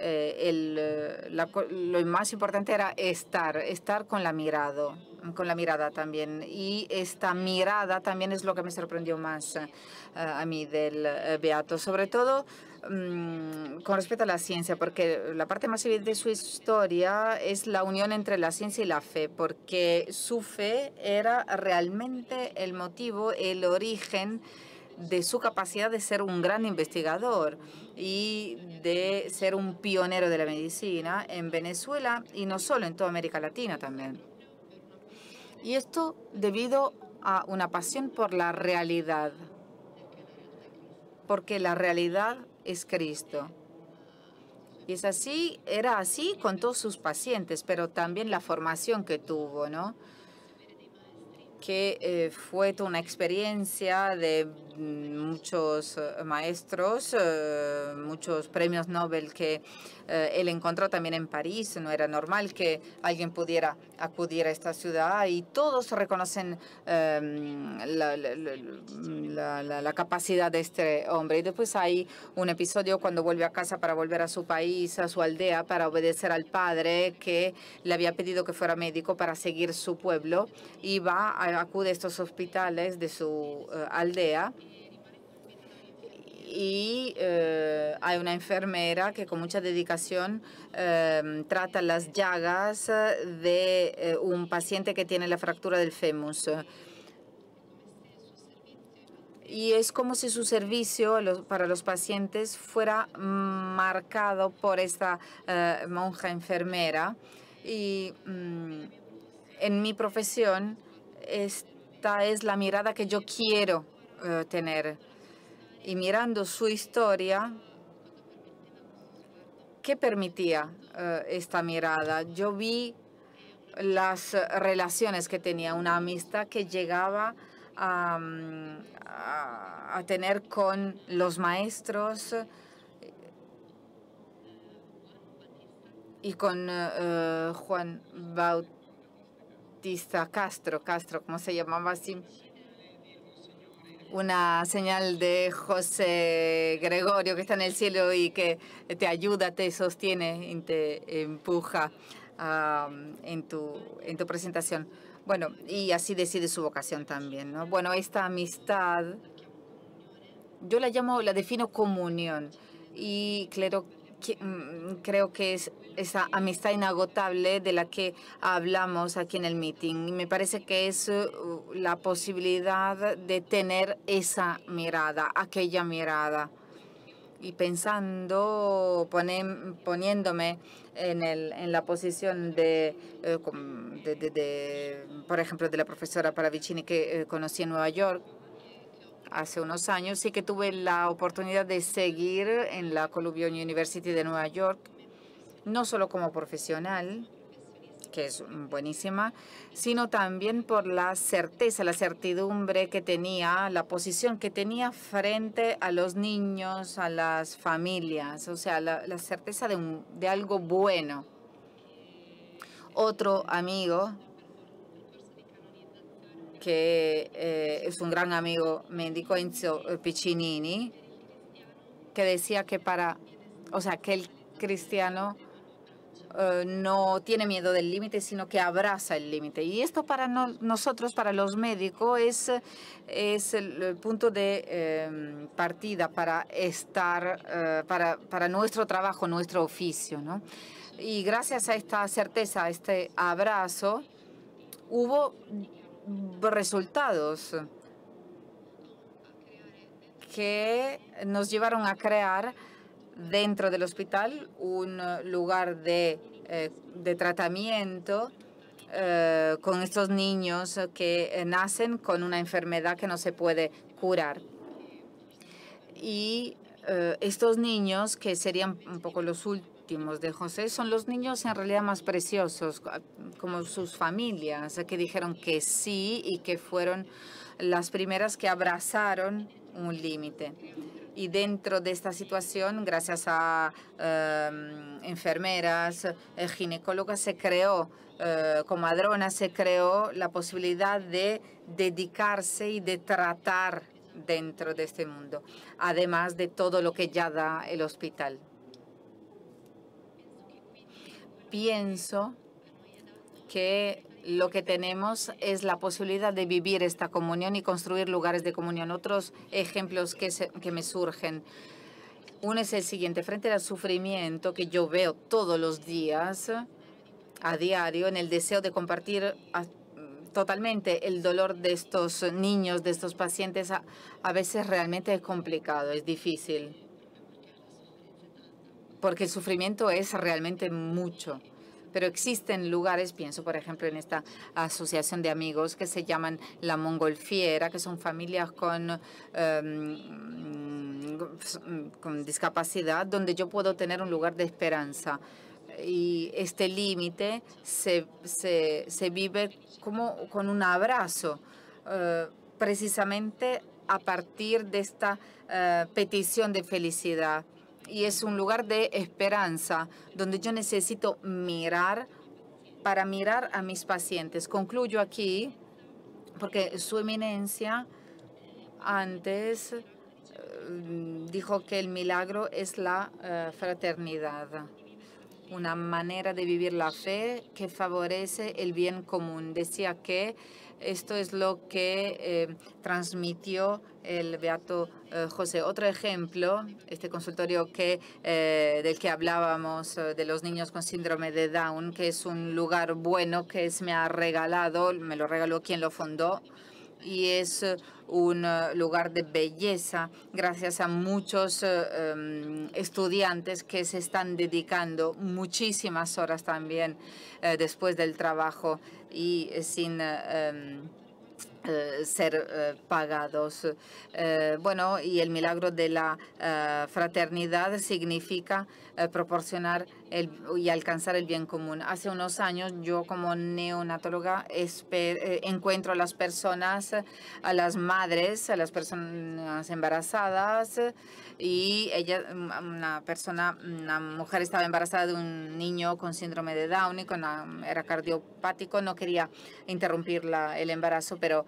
lo más importante era estar con la mirada también. Y esta mirada también es lo que me sorprendió más a mí del beato, sobre todo con respecto a la ciencia, porque la parte más evidente de su historia es la unión entre la ciencia y la fe, porque su fe era realmente el motivo, el origen de su capacidad de ser un gran investigador y de ser un pionero de la medicina en Venezuela y no solo, en toda América Latina también. Y esto debido a una pasión por la realidad, porque la realidad es Cristo. Y es así, era así con todos sus pacientes, pero también la formación que tuvo, ¿no? Que fue toda una experiencia de muchos maestros, muchos premios Nobel que él encontró también en París. No era normal que alguien pudiera acudir a esta ciudad y todos reconocen la capacidad de este hombre. Y después hay un episodio cuando vuelve a casa para volver a su país, a su aldea, para obedecer al padre que le había pedido que fuera médico para seguir su pueblo, y acude a estos hospitales de su aldea. Y hay una enfermera que con mucha dedicación trata las llagas de un paciente que tiene la fractura del fémur. Y es como si su servicio para los pacientes fuera marcado por esta monja enfermera. Y en mi profesión, esta es la mirada que yo quiero tener. Y mirando su historia, ¿Qué permitía esta mirada? Yo vi las relaciones que tenía, una amistad que llegaba a tener con los maestros y con Juan Bautista Castro, ¿cómo se llamaba así? Una señal de José Gregorio que está en el cielo y que te ayuda, te sostiene y te empuja en tu presentación. Bueno, y así decide su vocación también, ¿no? Bueno, esta amistad, yo la defino comunión y creo que es esa amistad inagotable de la que hablamos aquí en el meeting. Y me parece que es la posibilidad de tener esa mirada, aquella mirada. Y pensando, poniéndome en la posición por ejemplo, de la profesora Paravicini que conocí en Nueva York hace unos años, sí que tuve la oportunidad de seguir en la Columbia University de Nueva York, no solo como profesional, que es buenísima, sino también por la certeza, la certidumbre que tenía, la posición que tenía frente a los niños, a las familias, o sea, la certeza de algo bueno. Otro amigo que es un gran amigo médico, Enzo Piccinini, que decía que que el cristiano no tiene miedo del límite, sino que abraza el límite. Y esto para nosotros, para los médicos, es el punto de partida para para nuestro trabajo, nuestro oficio, ¿no? Y gracias a esta certeza, a este abrazo, hubo resultados que nos llevaron a crear dentro del hospital un lugar de tratamiento con estos niños que nacen con una enfermedad que no se puede curar. Y estos niños, que serían un poco los últimos de José, son los niños en realidad más preciosos, como sus familias, que dijeron que sí y que fueron las primeras que abrazaron un límite. Y dentro de esta situación, gracias a enfermeras, ginecólogas, se creó, comadronas, se creó la posibilidad de dedicarse y de tratar dentro de este mundo, además de todo lo que ya da el hospital. Pienso que lo que tenemos es la posibilidad de vivir esta comunión y construir lugares de comunión. Otros ejemplos que me surgen. Uno es el siguiente. Frente al sufrimiento que yo veo todos los días, a diario, en el deseo de compartir totalmente el dolor de estos niños, de estos pacientes, a veces realmente es complicado, es difícil. Porque el sufrimiento es realmente mucho. Pero existen lugares, pienso por ejemplo en esta asociación de amigos que se llaman La Mongolfiera, que son familias con discapacidad, donde yo puedo tener un lugar de esperanza. Y este límite se vive como con un abrazo, precisamente a partir de esta petición de felicidad. Y es un lugar de esperanza donde yo necesito mirar para mirar a mis pacientes. Concluyo aquí porque Su Eminencia antes dijo que el milagro es la fraternidad, una manera de vivir la fe que favorece el bien común. Decía que esto es lo que transmitió el beato José. Otro ejemplo, este consultorio del que hablábamos, de los niños con síndrome de Down, que es un lugar bueno que me ha regalado, me lo regaló quien lo fundó, y es un lugar de belleza gracias a muchos estudiantes que se están dedicando muchísimas horas también después del trabajo y sin ser pagados. Bueno, y el milagro de la fraternidad significa proporcionar y alcanzar el bien común. Hace unos años yo como neonatóloga encuentro a las personas, a las madres, a las personas embarazadas, y ella, una mujer estaba embarazada de un niño con síndrome de Down y era cardiopático, no quería interrumpir el embarazo, pero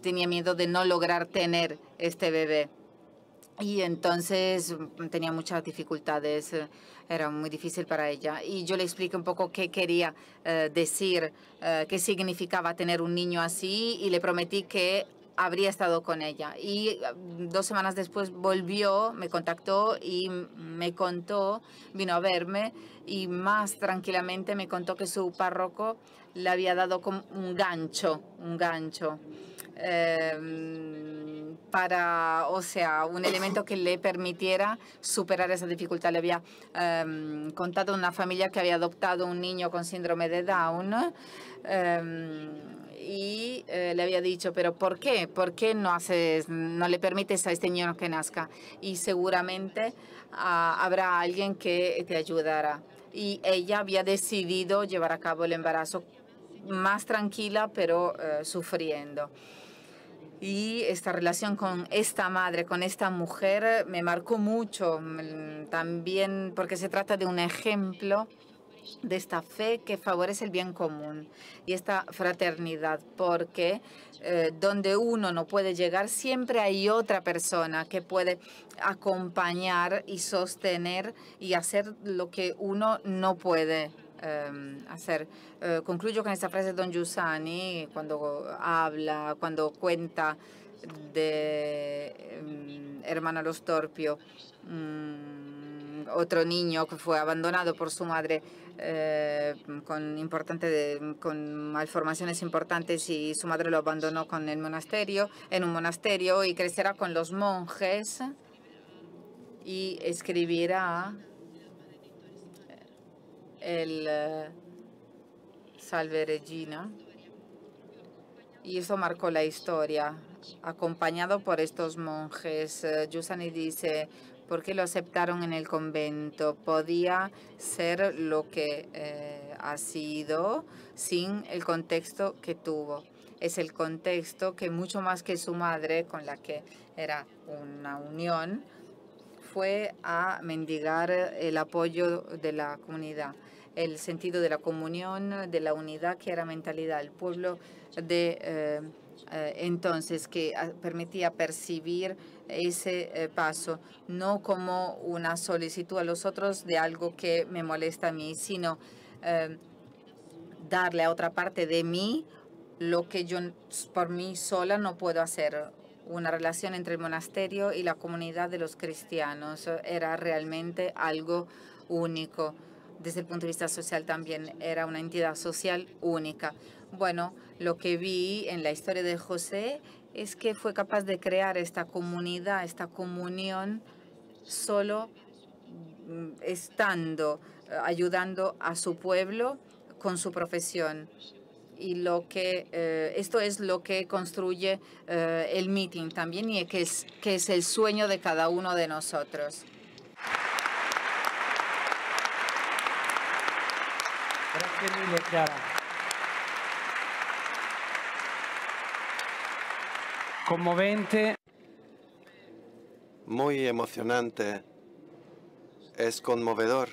tenía miedo de no lograr tener este bebé. Y entonces tenía muchas dificultades, era muy difícil para ella. Y yo le expliqué un poco qué quería decir, qué significaba tener un niño así, y le prometí que habría estado con ella. Y 2 semanas después volvió, me contactó y me contó, vino a verme y más tranquilamente me contó que su párroco le había dado como un gancho, o sea, un elemento que le permitiera superar esa dificultad. Le había contado a una familia que había adoptado un niño con síndrome de Down, y le había dicho, pero ¿por qué? ¿Por qué no le permites a este niño que nazca? Y seguramente habrá alguien que te ayudará. Y ella había decidido llevar a cabo el embarazo más tranquila, pero sufriendo. Y esta relación con esta madre, con esta mujer, me marcó mucho también porque se trata de un ejemplo de esta fe que favorece el bien común y esta fraternidad, porque donde uno no puede llegar, siempre hay otra persona que puede acompañar y sostener y hacer lo que uno no puede hacer. Concluyo con esta frase de Don Giussani cuando habla, cuando cuenta de Hermano Lo Storpio, otro niño que fue abandonado por su madre con malformaciones importantes, y su madre lo abandonó en un monasterio, y crecerá con los monjes y escribirá el Salve Regina, y eso marcó la historia, acompañado por estos monjes. Giussani dice, ¿por qué lo aceptaron en el convento? Podía ser lo que ha sido sin el contexto que tuvo. Es el contexto que, mucho más que su madre, con la que era una unión, fue a mendigar el apoyo de la comunidad, el sentido de la comunión, de la unidad, que era mentalidad. El pueblo de entonces, que permitía percibir ese paso, no como una solicitud a los otros de algo que me molesta a mí, sino darle a otra parte de mí lo que yo por mí sola no puedo hacer. Una relación entre el monasterio y la comunidad de los cristianos era realmente algo único. Desde el punto de vista social también era una entidad social única. Bueno, lo que vi en la historia de José es que fue capaz de crear esta comunidad, esta comunión, solo ayudando a su pueblo con su profesión. Y esto es lo que construye el meeting también, y que es el sueño de cada uno de nosotros. Grazie mille, Chiara. Conmovente. Muy emocionante. Es conmovedor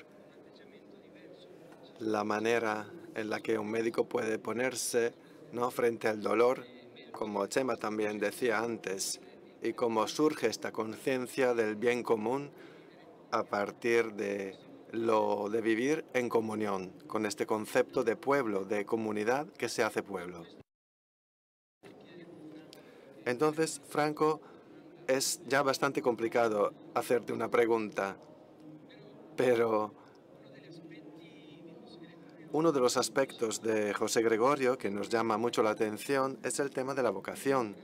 la manera en la que un médico puede ponerse, ¿no?, frente al dolor, como Chema también decía antes, y cómo surge esta conciencia del bien común a partir de de vivir en comunión, con este concepto de pueblo, de comunidad que se hace pueblo. Entonces, Franco, es ya bastante complicado hacerte una pregunta, pero uno de los aspectos de José Gregorio que nos llama mucho la atención es el tema de la vocación.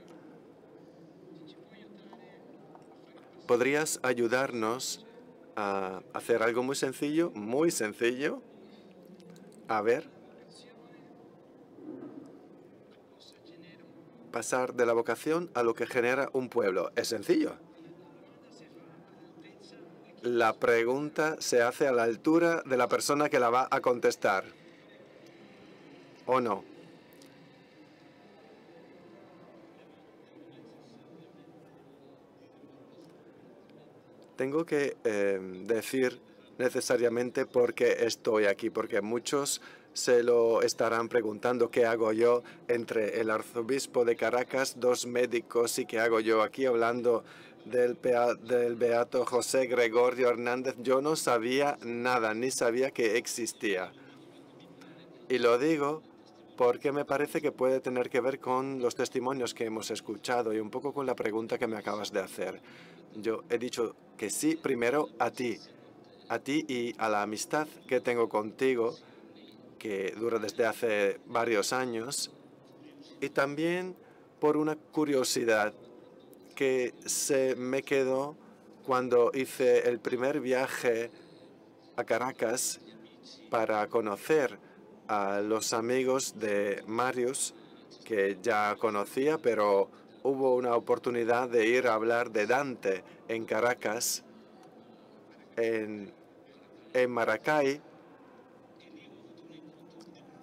¿Podrías ayudarnos a hacer algo muy sencillo? Muy sencillo. A ver. pasar de la vocación a lo que genera un pueblo. Es sencillo. La pregunta se hace a la altura de la persona que la va a contestar. ¿O no? Tengo que decir necesariamente por qué estoy aquí, porque muchos se lo estarán preguntando qué hago yo entre el arzobispo de Caracas, 2 médicos y qué hago yo aquí hablando del beato José Gregorio Hernández. Yo no sabía nada, ni sabía que existía. Y lo digo porque me parece que puede tener que ver con los testimonios que hemos escuchado y un poco con la pregunta que me acabas de hacer. Yo he dicho que sí primero a ti y a la amistad que tengo contigo, que dura desde hace varios años, y también por una curiosidad que se me quedó cuando hice el primer viaje a Caracas para conocer a los amigos de Marius, que ya conocía, pero hubo una oportunidad de ir a hablar de Dante en Caracas, en Maracay,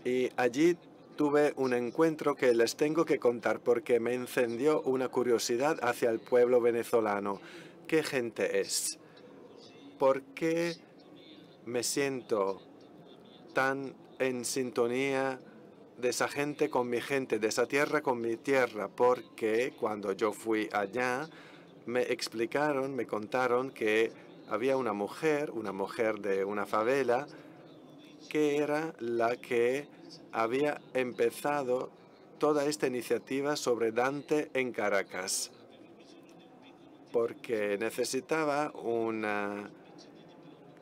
y allí tuve un encuentro que les tengo que contar porque me encendió una curiosidad hacia el pueblo venezolano. ¿Qué gente es? ¿Por qué me siento tan en sintonía de esa gente con mi gente, de esa tierra con mi tierra? Porque cuando yo fui allá, me explicaron, me contaron que había una mujer de una favela, que era la que había empezado toda esta iniciativa sobre Dante en Caracas, porque necesitaba un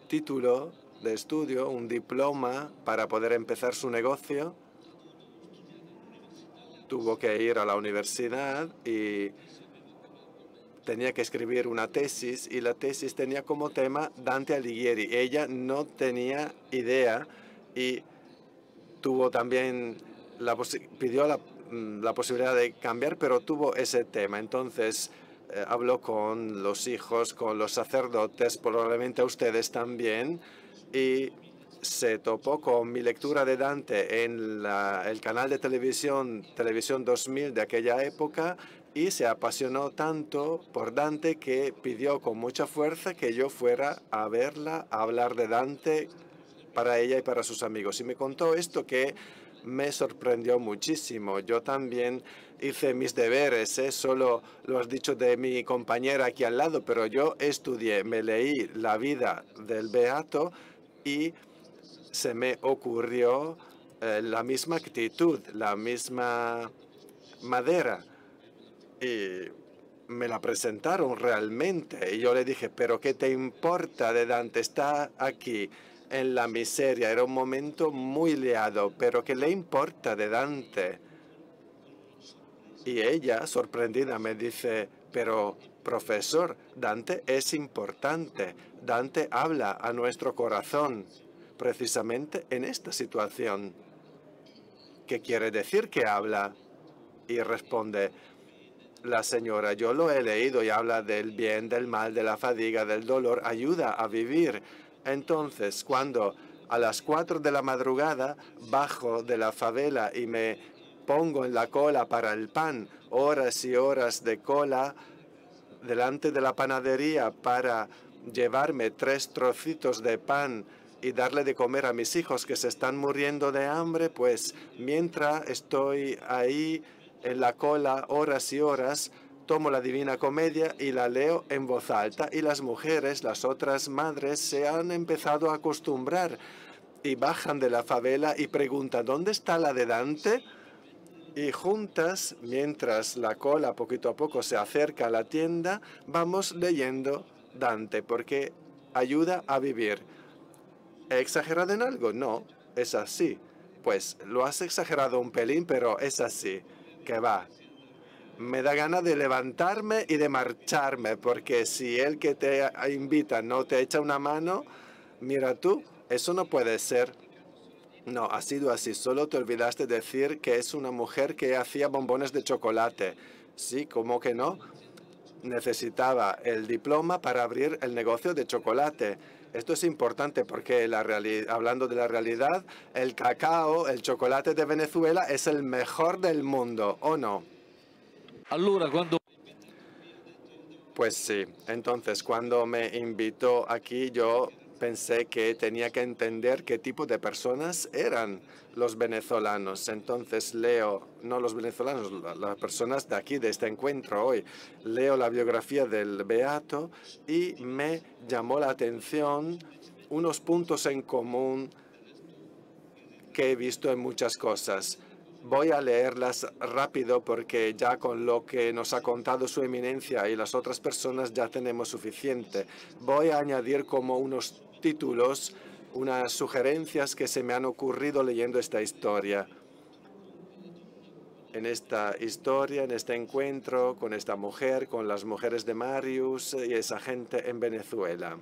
título de estudio, un diploma para poder empezar su negocio. Tuvo que ir a la universidad y tenía que escribir una tesis, y la tesis tenía como tema Dante Alighieri. Ella no tenía idea y tuvo también pidió la posibilidad de cambiar, pero tuvo ese tema. Entonces habló con los hijos, con los sacerdotes, probablemente a ustedes también, y se topó con mi lectura de Dante en el canal de Televisión 2000 de aquella época, y se apasionó tanto por Dante que pidió con mucha fuerza que yo fuera a verla, a hablar de Dante para ella y para sus amigos. Y me contó esto que me sorprendió muchísimo. Yo también hice mis deberes, solo lo has dicho de mi compañera aquí al lado, pero yo estudié, me leí la vida del beato y se me ocurrió la misma actitud, la misma madera. Y me la presentaron realmente. Y yo le dije, ¿pero qué te importa de Dante? Está aquí en la miseria. Era un momento muy liado, pero ¿qué le importa de Dante? Y ella, sorprendida, me dice, pero profesor, Dante es importante. Dante habla a nuestro corazón, precisamente en esta situación. ¿Qué quiere decir que habla? Y responde la señora, yo lo he leído y habla del bien, del mal, de la fatiga, del dolor, ayuda a vivir. Entonces, cuando a las 4 de la madrugada bajo de la favela y me pongo en la cola para el pan, horas y horas de cola delante de la panadería para llevarme 3 trocitos de pan y darle de comer a mis hijos que se están muriendo de hambre, pues mientras estoy ahí en la cola horas y horas, tomo la Divina Comedia y la leo en voz alta, y las mujeres, las otras madres, se han empezado a acostumbrar y bajan de la favela y preguntan, ¿dónde está la de Dante? Y juntas, mientras la cola poquito a poco se acerca a la tienda, vamos leyendo Dante, porque ayuda a vivir. ¿He exagerado en algo? No, es así. Pues lo has exagerado un pelín, pero es así. Que va. Me da gana de levantarme y de marcharme, porque si el que te invita no te echa una mano, mira tú, eso no puede ser. No, ha sido así. Solo te olvidaste decir que es una mujer que hacía bombones de chocolate. Sí, ¿cómo que no? Necesitaba el diploma para abrir el negocio de chocolate. Esto es importante porque hablando de la realidad, el cacao, el chocolate de Venezuela es el mejor del mundo, ¿o no? Pues sí. Entonces, cuando me invitó aquí, yo pensé que tenía que entender qué tipo de personas eran los venezolanos. Entonces leo, no los venezolanos, las personas de aquí, de este encuentro hoy. Leo la biografía del beato y me llamó la atención unos puntos en común que he visto en muchas cosas. Voy a leerlas rápido porque ya con lo que nos ha contado su eminencia y las otras personas ya tenemos suficiente. Voy a añadir como unos títulos, unas sugerencias que se me han ocurrido leyendo esta historia. En esta historia, en este encuentro con esta mujer, con las mujeres de Marius y esa gente en Venezuela.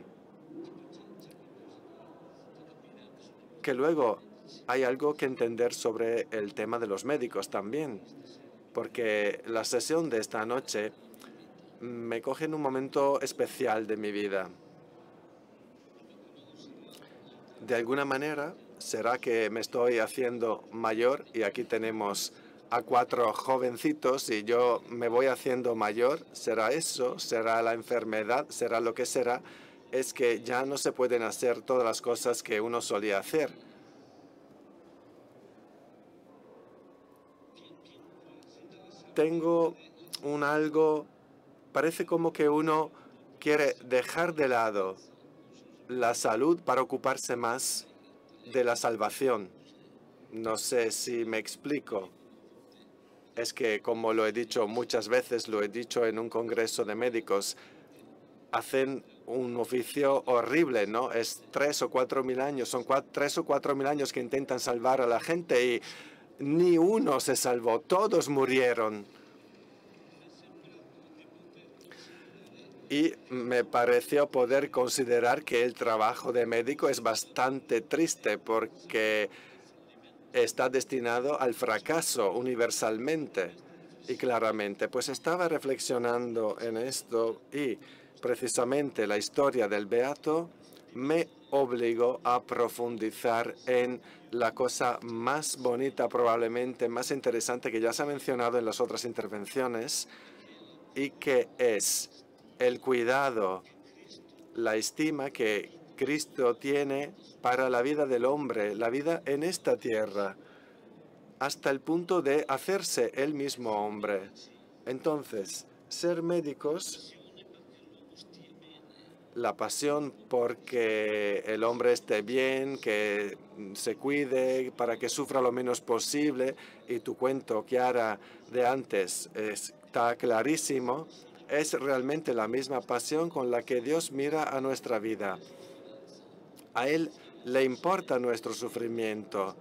Que luego hay algo que entender sobre el tema de los médicos también, porque la sesión de esta noche me coge en un momento especial de mi vida. De alguna manera, será que me estoy haciendo mayor y aquí tenemos a 4 jovencitos y yo me voy haciendo mayor. ¿Será eso? ¿Será la enfermedad? ¿Será lo que será? Es que ya no se pueden hacer todas las cosas que uno solía hacer. Tengo algo, parece como que uno quiere dejar de lado la salud para ocuparse más de la salvación. No sé si me explico. Es que, como lo he dicho muchas veces, lo he dicho en un congreso de médicos, hacen un oficio horrible, ¿no? Es 3 o 4 mil años, son 3 o 4 mil años que intentan salvar a la gente y ni uno se salvó, todos murieron. Y me pareció poder considerar que el trabajo de médico es bastante triste porque está destinado al fracaso universalmente y claramente. Pues estaba reflexionando en esto y precisamente la historia del beato me obligó a profundizar en la cosa más bonita, probablemente más interesante que ya se ha mencionado en las otras intervenciones y que es el cuidado, la estima que Cristo tiene para la vida del hombre, la vida en esta tierra, hasta el punto de hacerse él mismo hombre. Entonces, ser médicos, la pasión porque el hombre esté bien, que se cuide, para que sufra lo menos posible, y tu cuento, Chiara, de antes está clarísimo, es realmente la misma pasión con la que Dios mira a nuestra vida. A Él le importa nuestro sufrimiento.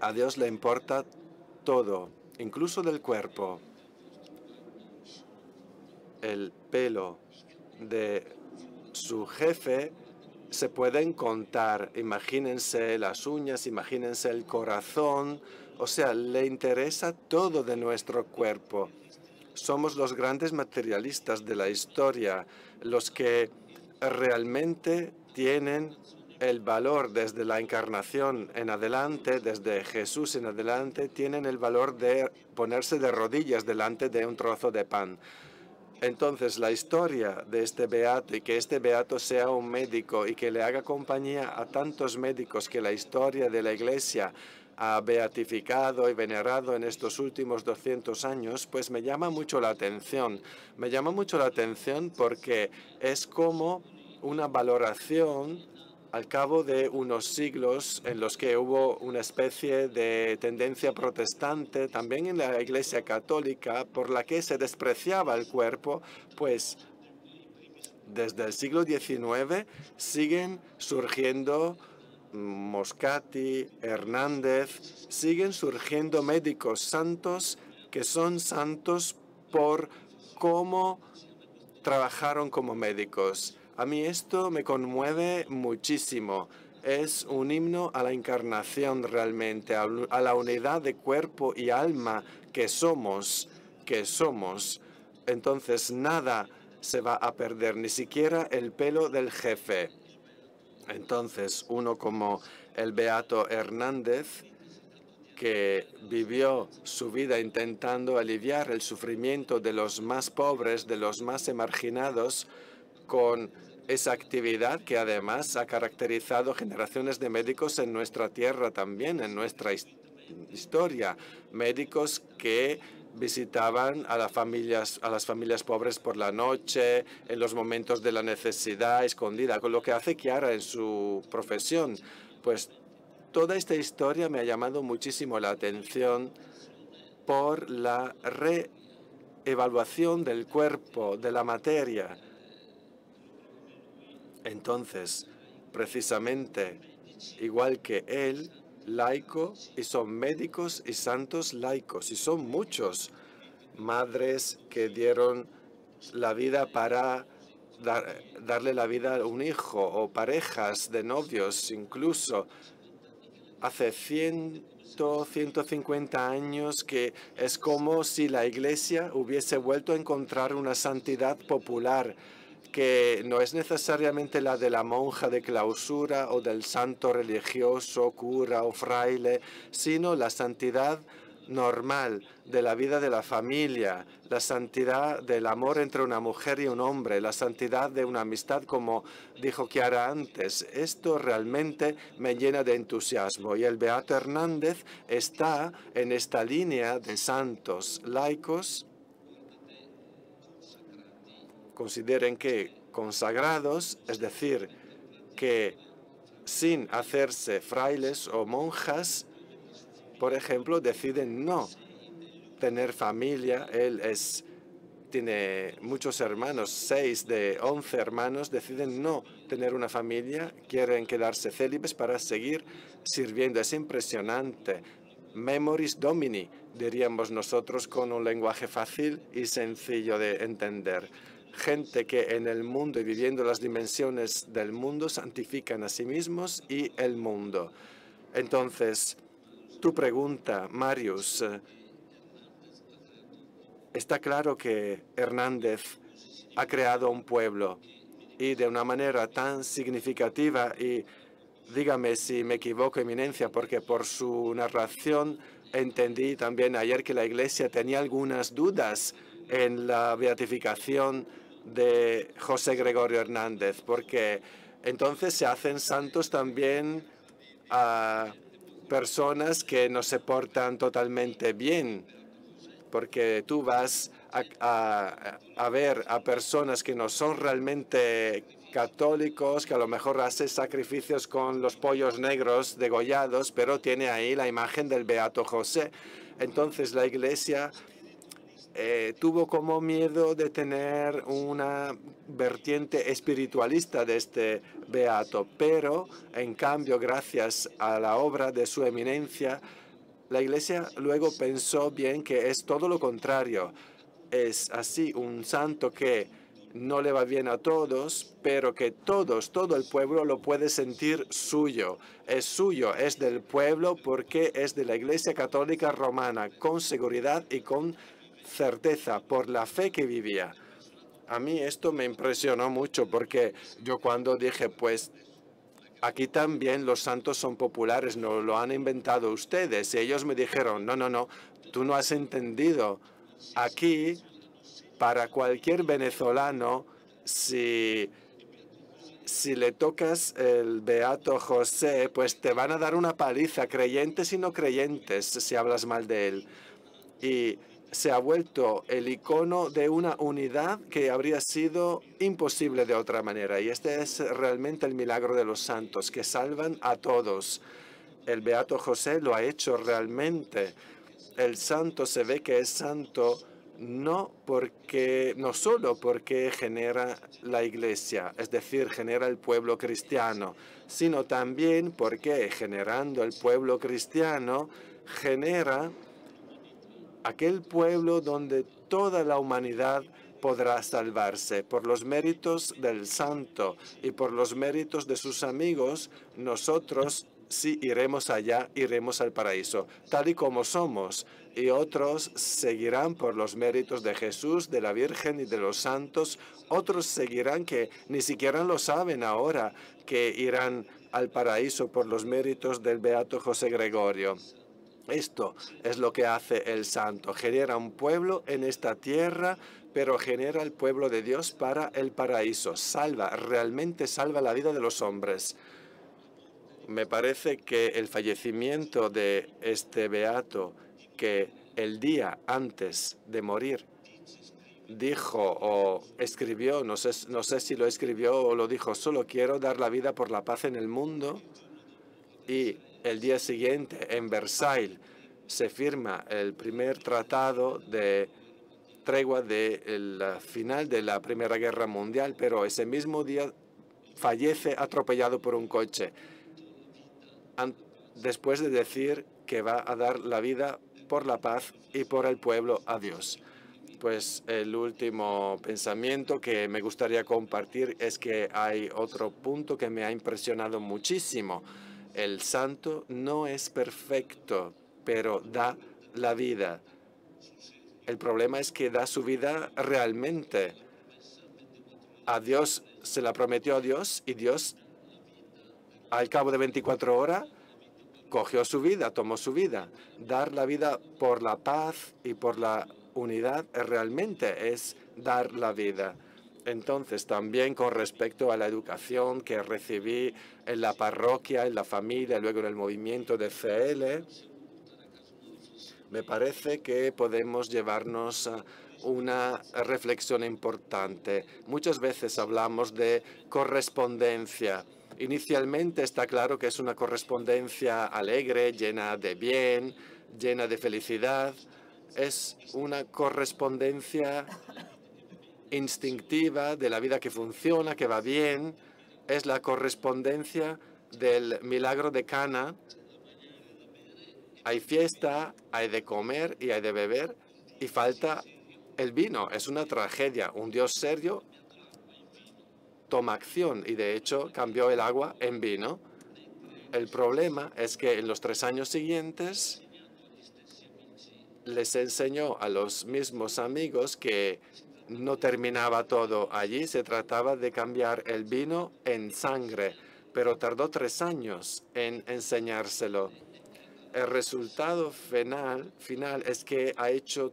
A Dios le importa todo, incluso del cuerpo. El pelo de su jefe se pueden contar. Imagínense las uñas, imagínense el corazón. O sea, le interesa todo de nuestro cuerpo. Somos los grandes materialistas de la historia, los que realmente tienen el valor desde la encarnación en adelante, desde Jesús en adelante, tienen el valor de ponerse de rodillas delante de un trozo de pan. Entonces, la historia de este beato y que este beato sea un médico y que le haga compañía a tantos médicos que la historia de la Iglesia ha beatificado y venerado en estos últimos 200 años, pues me llama mucho la atención. Me llama mucho la atención porque es como una valoración al cabo de unos siglos en los que hubo una especie de tendencia protestante, también en la Iglesia Católica, por la que se despreciaba el cuerpo, pues desde el siglo XIX siguen surgiendo Moscati, Hernández, siguen surgiendo médicos santos que son santos por cómo trabajaron como médicos. A mí esto me conmueve muchísimo. Es un himno a la encarnación realmente, a la unidad de cuerpo y alma que somos. Entonces nada se va a perder, ni siquiera el pelo del jefe. Entonces uno como el beato Hernández, que vivió su vida intentando aliviar el sufrimiento de los más pobres, de los más marginados, con esa actividad que además ha caracterizado generaciones de médicos en nuestra tierra también, en nuestra historia. Médicos que visitaban a las familias pobres por la noche, en los momentos de la necesidad, escondida, con lo que hace Chiara en su profesión. Pues toda esta historia me ha llamado muchísimo la atención por la reevaluación del cuerpo, de la materia. Entonces, precisamente, igual que él, laico, y son médicos y santos laicos, y son muchos. Madres que dieron la vida para darle la vida a un hijo, o parejas de novios incluso. Hace 150 años que es como si la Iglesia hubiese vuelto a encontrar una santidad popular, que no es necesariamente la de la monja de clausura o del santo religioso, cura o fraile, sino la santidad normal de la vida de la familia, la santidad del amor entre una mujer y un hombre, la santidad de una amistad, como dijo Chiara antes. Esto realmente me llena de entusiasmo, y el beato Hernández está en esta línea de santos laicos. Consideren que consagrados, es decir, que sin hacerse frailes o monjas, por ejemplo, deciden no tener familia. Él tiene muchos hermanos, 6 de 11 hermanos, deciden no tener una familia, quieren quedarse célibes para seguir sirviendo. Es impresionante. Memoris Domini, diríamos nosotros con un lenguaje fácil y sencillo de entender. Gente que en el mundo y viviendo las dimensiones del mundo santifican a sí mismos y el mundo. Entonces, tu pregunta, Marius, está claro que Hernández ha creado un pueblo, y de una manera tan significativa, y dígame si me equivoco, Eminencia, porque por su narración entendí también ayer que la Iglesia tenía algunas dudas en la beatificación de José Gregorio Hernández, porque entonces se hacen santos también a personas que no se portan totalmente bien, porque tú vas a ver a personas que no son realmente católicos, que a lo mejor hacen sacrificios con los pollos negros degollados, pero tiene ahí la imagen del Beato José. Entonces la Iglesia tuvo como miedo de tener una vertiente espiritualista de este beato, pero en cambio, gracias a la obra de su eminencia, la Iglesia luego pensó bien que es todo lo contrario. Es así un santo que no le va bien a todos, pero que todos, todo el pueblo lo puede sentir suyo. Es suyo, es del pueblo porque es de la Iglesia Católica Romana, con seguridad y con certeza, por la fe que vivía. A mí esto me impresionó mucho, porque yo cuando dije, pues aquí también los santos son populares, no lo han inventado ustedes, y ellos me dijeron, no, no, no, tú no has entendido. Aquí, para cualquier venezolano, si le tocas el Beato José, pues te van a dar una paliza, creyentes y no creyentes, si hablas mal de él. Y se ha vuelto el icono de una unidad que habría sido imposible de otra manera. Y este es realmente el milagro de los santos, que salvan a todos. El Beato José lo ha hecho realmente. El santo se ve que es santo no solo porque genera la Iglesia, es decir, genera el pueblo cristiano, sino también porque generando el pueblo cristiano genera aquel pueblo donde toda la humanidad podrá salvarse. Por los méritos del santo y por los méritos de sus amigos, nosotros sí iremos allá, iremos al paraíso, tal y como somos. Y otros seguirán por los méritos de Jesús, de la Virgen y de los santos. Otros seguirán que ni siquiera lo saben ahora, que irán al paraíso por los méritos del beato José Gregorio. Esto es lo que hace el santo. Genera un pueblo en esta tierra, pero genera el pueblo de Dios para el paraíso. Salva, realmente salva la vida de los hombres. Me parece que el fallecimiento de este beato, que el día antes de morir dijo o escribió, no sé si lo escribió o lo dijo, solo quiero dar la vida por la paz en el mundo, y el día siguiente en Versailles se firma el primer tratado de tregua del final de la Primera Guerra Mundial, pero ese mismo día fallece atropellado por un coche, después de decir que va a dar la vida por la paz y por el pueblo a Dios. Pues el último pensamiento que me gustaría compartir es que hay otro punto que me ha impresionado muchísimo. El santo no es perfecto, pero da la vida. El problema es que da su vida realmente. A Dios se la prometió a Dios, y Dios, al cabo de 24 horas, cogió su vida, tomó su vida. Dar la vida por la paz y por la unidad realmente es dar la vida. Entonces, también con respecto a la educación que recibí en la parroquia, en la familia, luego en el movimiento de CL, me parece que podemos llevarnos a una reflexión importante. Muchas veces hablamos de correspondencia. Inicialmente está claro que es una correspondencia alegre, llena de bien, llena de felicidad. Es una correspondencia instintiva de la vida que funciona, que va bien. Es la correspondencia del milagro de Cana. Hay fiesta, hay de comer y hay de beber, y falta el vino. Es una tragedia. Un Dios serio toma acción y, de hecho, cambió el agua en vino. El problema es que en los 3 años siguientes les enseñó a los mismos amigos que no terminaba todo allí. Se trataba de cambiar el vino en sangre, pero tardó 3 años en enseñárselo. El resultado final es que ha hecho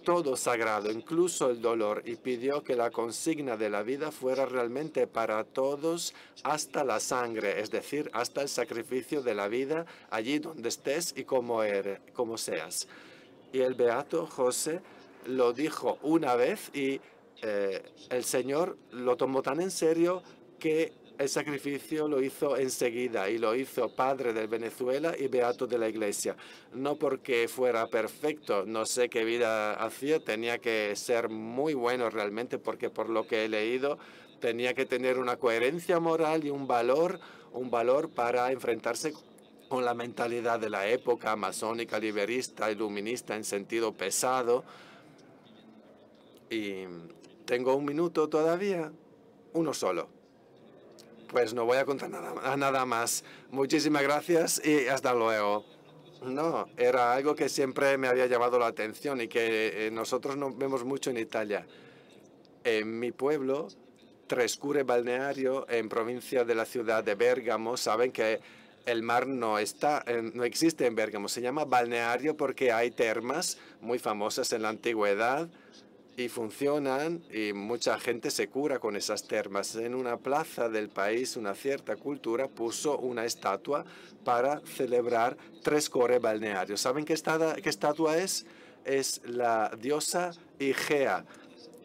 todo sagrado, incluso el dolor, y pidió que la consigna de la vida fuera realmente para todos, hasta la sangre, es decir, hasta el sacrificio de la vida, allí donde estés y como seas. Y el beato José lo dijo una vez, y el Señor lo tomó tan en serio que el sacrificio lo hizo enseguida, y lo hizo padre de Venezuela y beato de la Iglesia. No porque fuera perfecto, no sé qué vida hacía, tenía que ser muy bueno realmente, porque por lo que he leído tenía que tener una coherencia moral y un valor para enfrentarse con la mentalidad de la época masónica, liberista, iluminista en sentido pesado. Y tengo 1 minuto todavía, uno solo. Pues no voy a contar nada más. Muchísimas gracias y hasta luego. No, era algo que siempre me había llamado la atención y que nosotros no vemos mucho en Italia. En mi pueblo, Trescure Balneario, en provincia de la ciudad de Bérgamo, saben que el mar no existe en Bérgamo. Se llama balneario porque hay termas muy famosas en la antigüedad y funcionan, y mucha gente se cura con esas termas. En una plaza del país, una cierta cultura puso una estatua para celebrar Trescore Balneario. ¿Saben qué estatua es? Es la diosa Igea,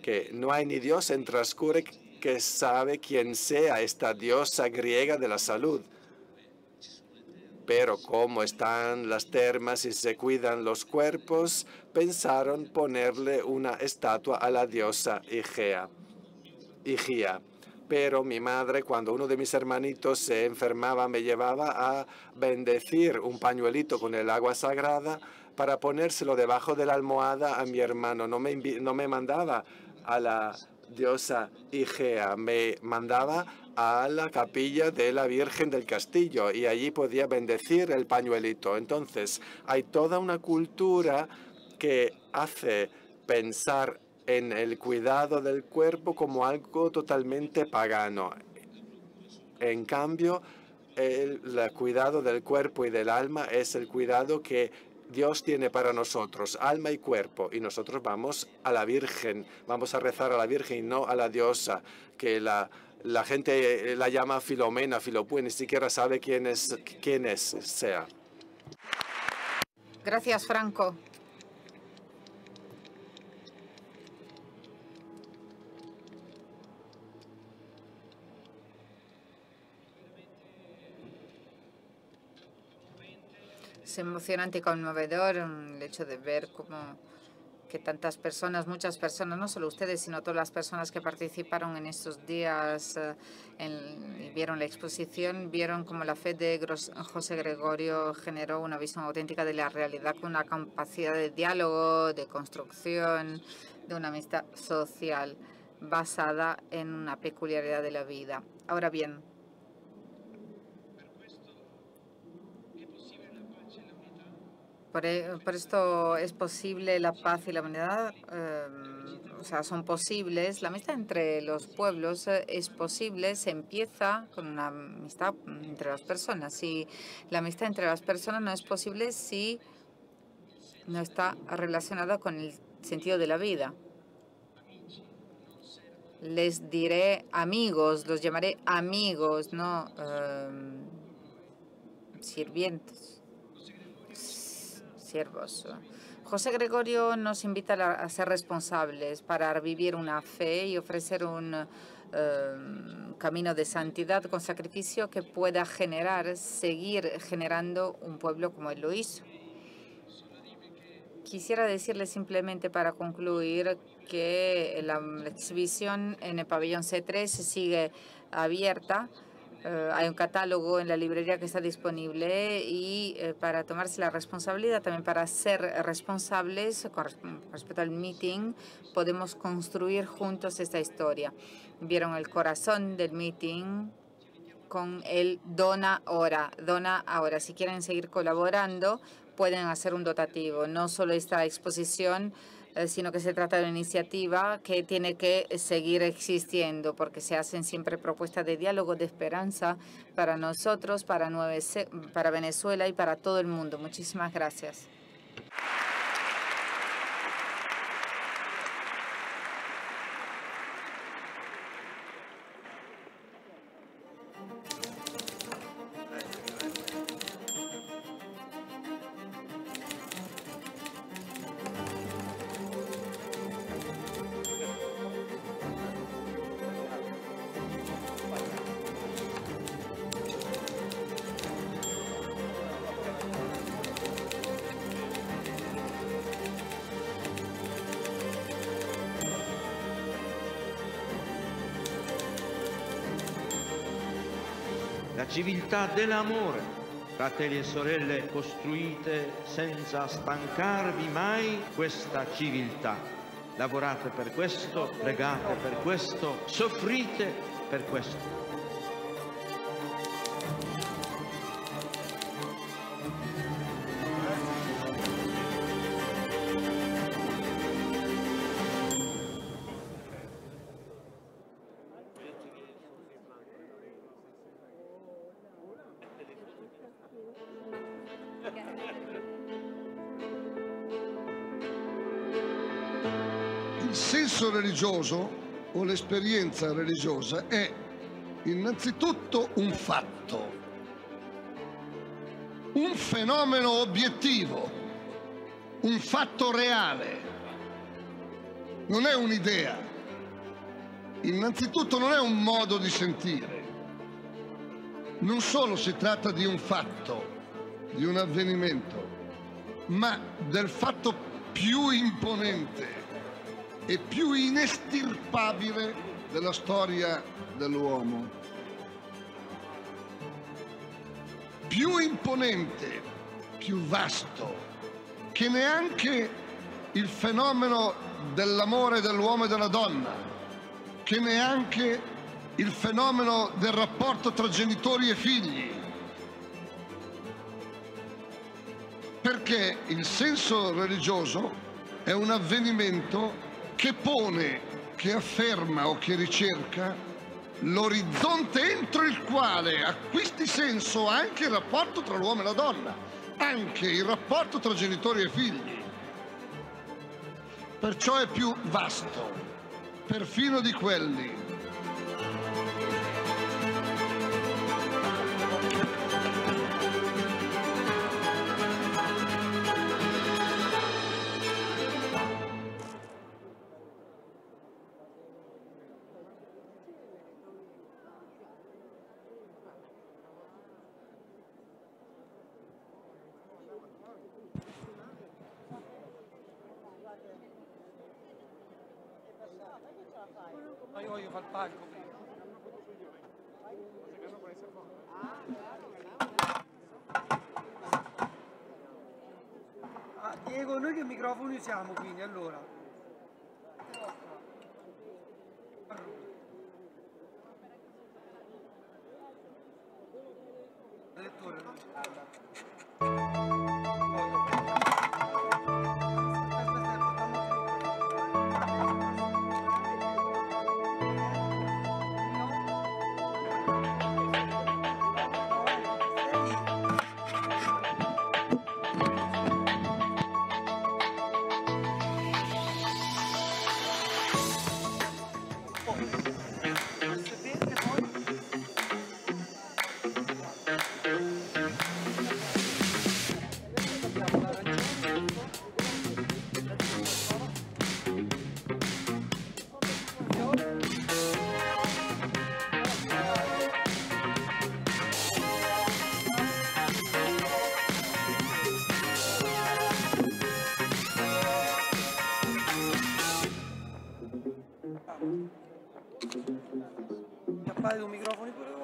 que no hay ni dios en Trescore que sabe quién sea esta diosa griega de la salud. Pero como están las termas y se cuidan los cuerpos, pensaron ponerle una estatua a la diosa Igea. Pero mi madre, cuando uno de mis hermanitos se enfermaba, me llevaba a bendecir un pañuelito con el agua sagrada para ponérselo debajo de la almohada a mi hermano. No me mandaba a la diosa Igea, me mandaba a la capilla de la Virgen del Castillo y allí podía bendecir el pañuelito. Entonces, hay toda una cultura que hace pensar en el cuidado del cuerpo como algo totalmente pagano. En cambio, el cuidado del cuerpo y del alma es el cuidado que Dios tiene para nosotros, alma y cuerpo. Y nosotros vamos a la Virgen, vamos a rezar a la Virgen y no a la diosa, que la gente la llama Filomena, Filopue, ni siquiera sabe quién es sea. Gracias, Franco. Es emocionante y conmovedor el hecho de ver cómo que tantas personas, muchas personas, no solo ustedes, sino todas las personas que participaron en estos días y vieron la exposición, vieron cómo la fe de José Gregorio generó una visión auténtica de la realidad con una capacidad de diálogo, de construcción, de una amistad social basada en una peculiaridad de la vida. Ahora bien, por esto es posible la paz y la unidad, o sea, son posibles. La amistad entre los pueblos es posible, se empieza con una amistad entre las personas. Y la amistad entre las personas no es posible si no está relacionada con el sentido de la vida. Les diré amigos, los llamaré amigos, no sirvientes. Siervos. José Gregorio nos invita a ser responsables para vivir una fe y ofrecer un camino de santidad con sacrificio que pueda seguir generando un pueblo como él lo hizo. Quisiera decirle simplemente para concluir que la exhibición en el pabellón C3 sigue abierta. Hay un catálogo en la librería que está disponible y para tomarse la responsabilidad, también para ser responsables con respecto al meeting, podemos construir juntos esta historia. Vieron el corazón del meeting con el Dona Ahora. Dona Ahora. Si quieren seguir colaborando, pueden hacer un dotativo. No solo esta exposición, sino que se trata de una iniciativa que tiene que seguir existiendo porque se hacen siempre propuestas de diálogo, de esperanza para nosotros, para Venezuela y para todo el mundo. Muchísimas gracias. La civiltà dell'amore, fratelli e sorelle, costruite senza stancarvi mai questa civiltà. Lavorate per questo, pregate per questo, soffrite per questo. Il senso religioso o l'esperienza religiosa è innanzitutto un fatto, un fenomeno obiettivo, un fatto reale, non è un'idea, innanzitutto non è un modo di sentire. Non solo si tratta di un fatto, di un avvenimento, ma del fatto più imponente e più inestirpabile della storia dell'uomo. Più imponente, più vasto, che neanche il fenomeno dell'amore dell'uomo e della donna, che neanche il fenomeno del rapporto tra genitori e figli. Perché il senso religioso è un avvenimento che pone, che afferma o che ricerca l'orizzonte entro il quale acquisti senso anche il rapporto tra l'uomo e la donna, anche il rapporto tra genitori e figli. Perciò è più vasto, perfino di quelli. Io voglio fare il palco prima. Diego, noi che microfoni usiamo quindi allora? Lettore, un microfono pure.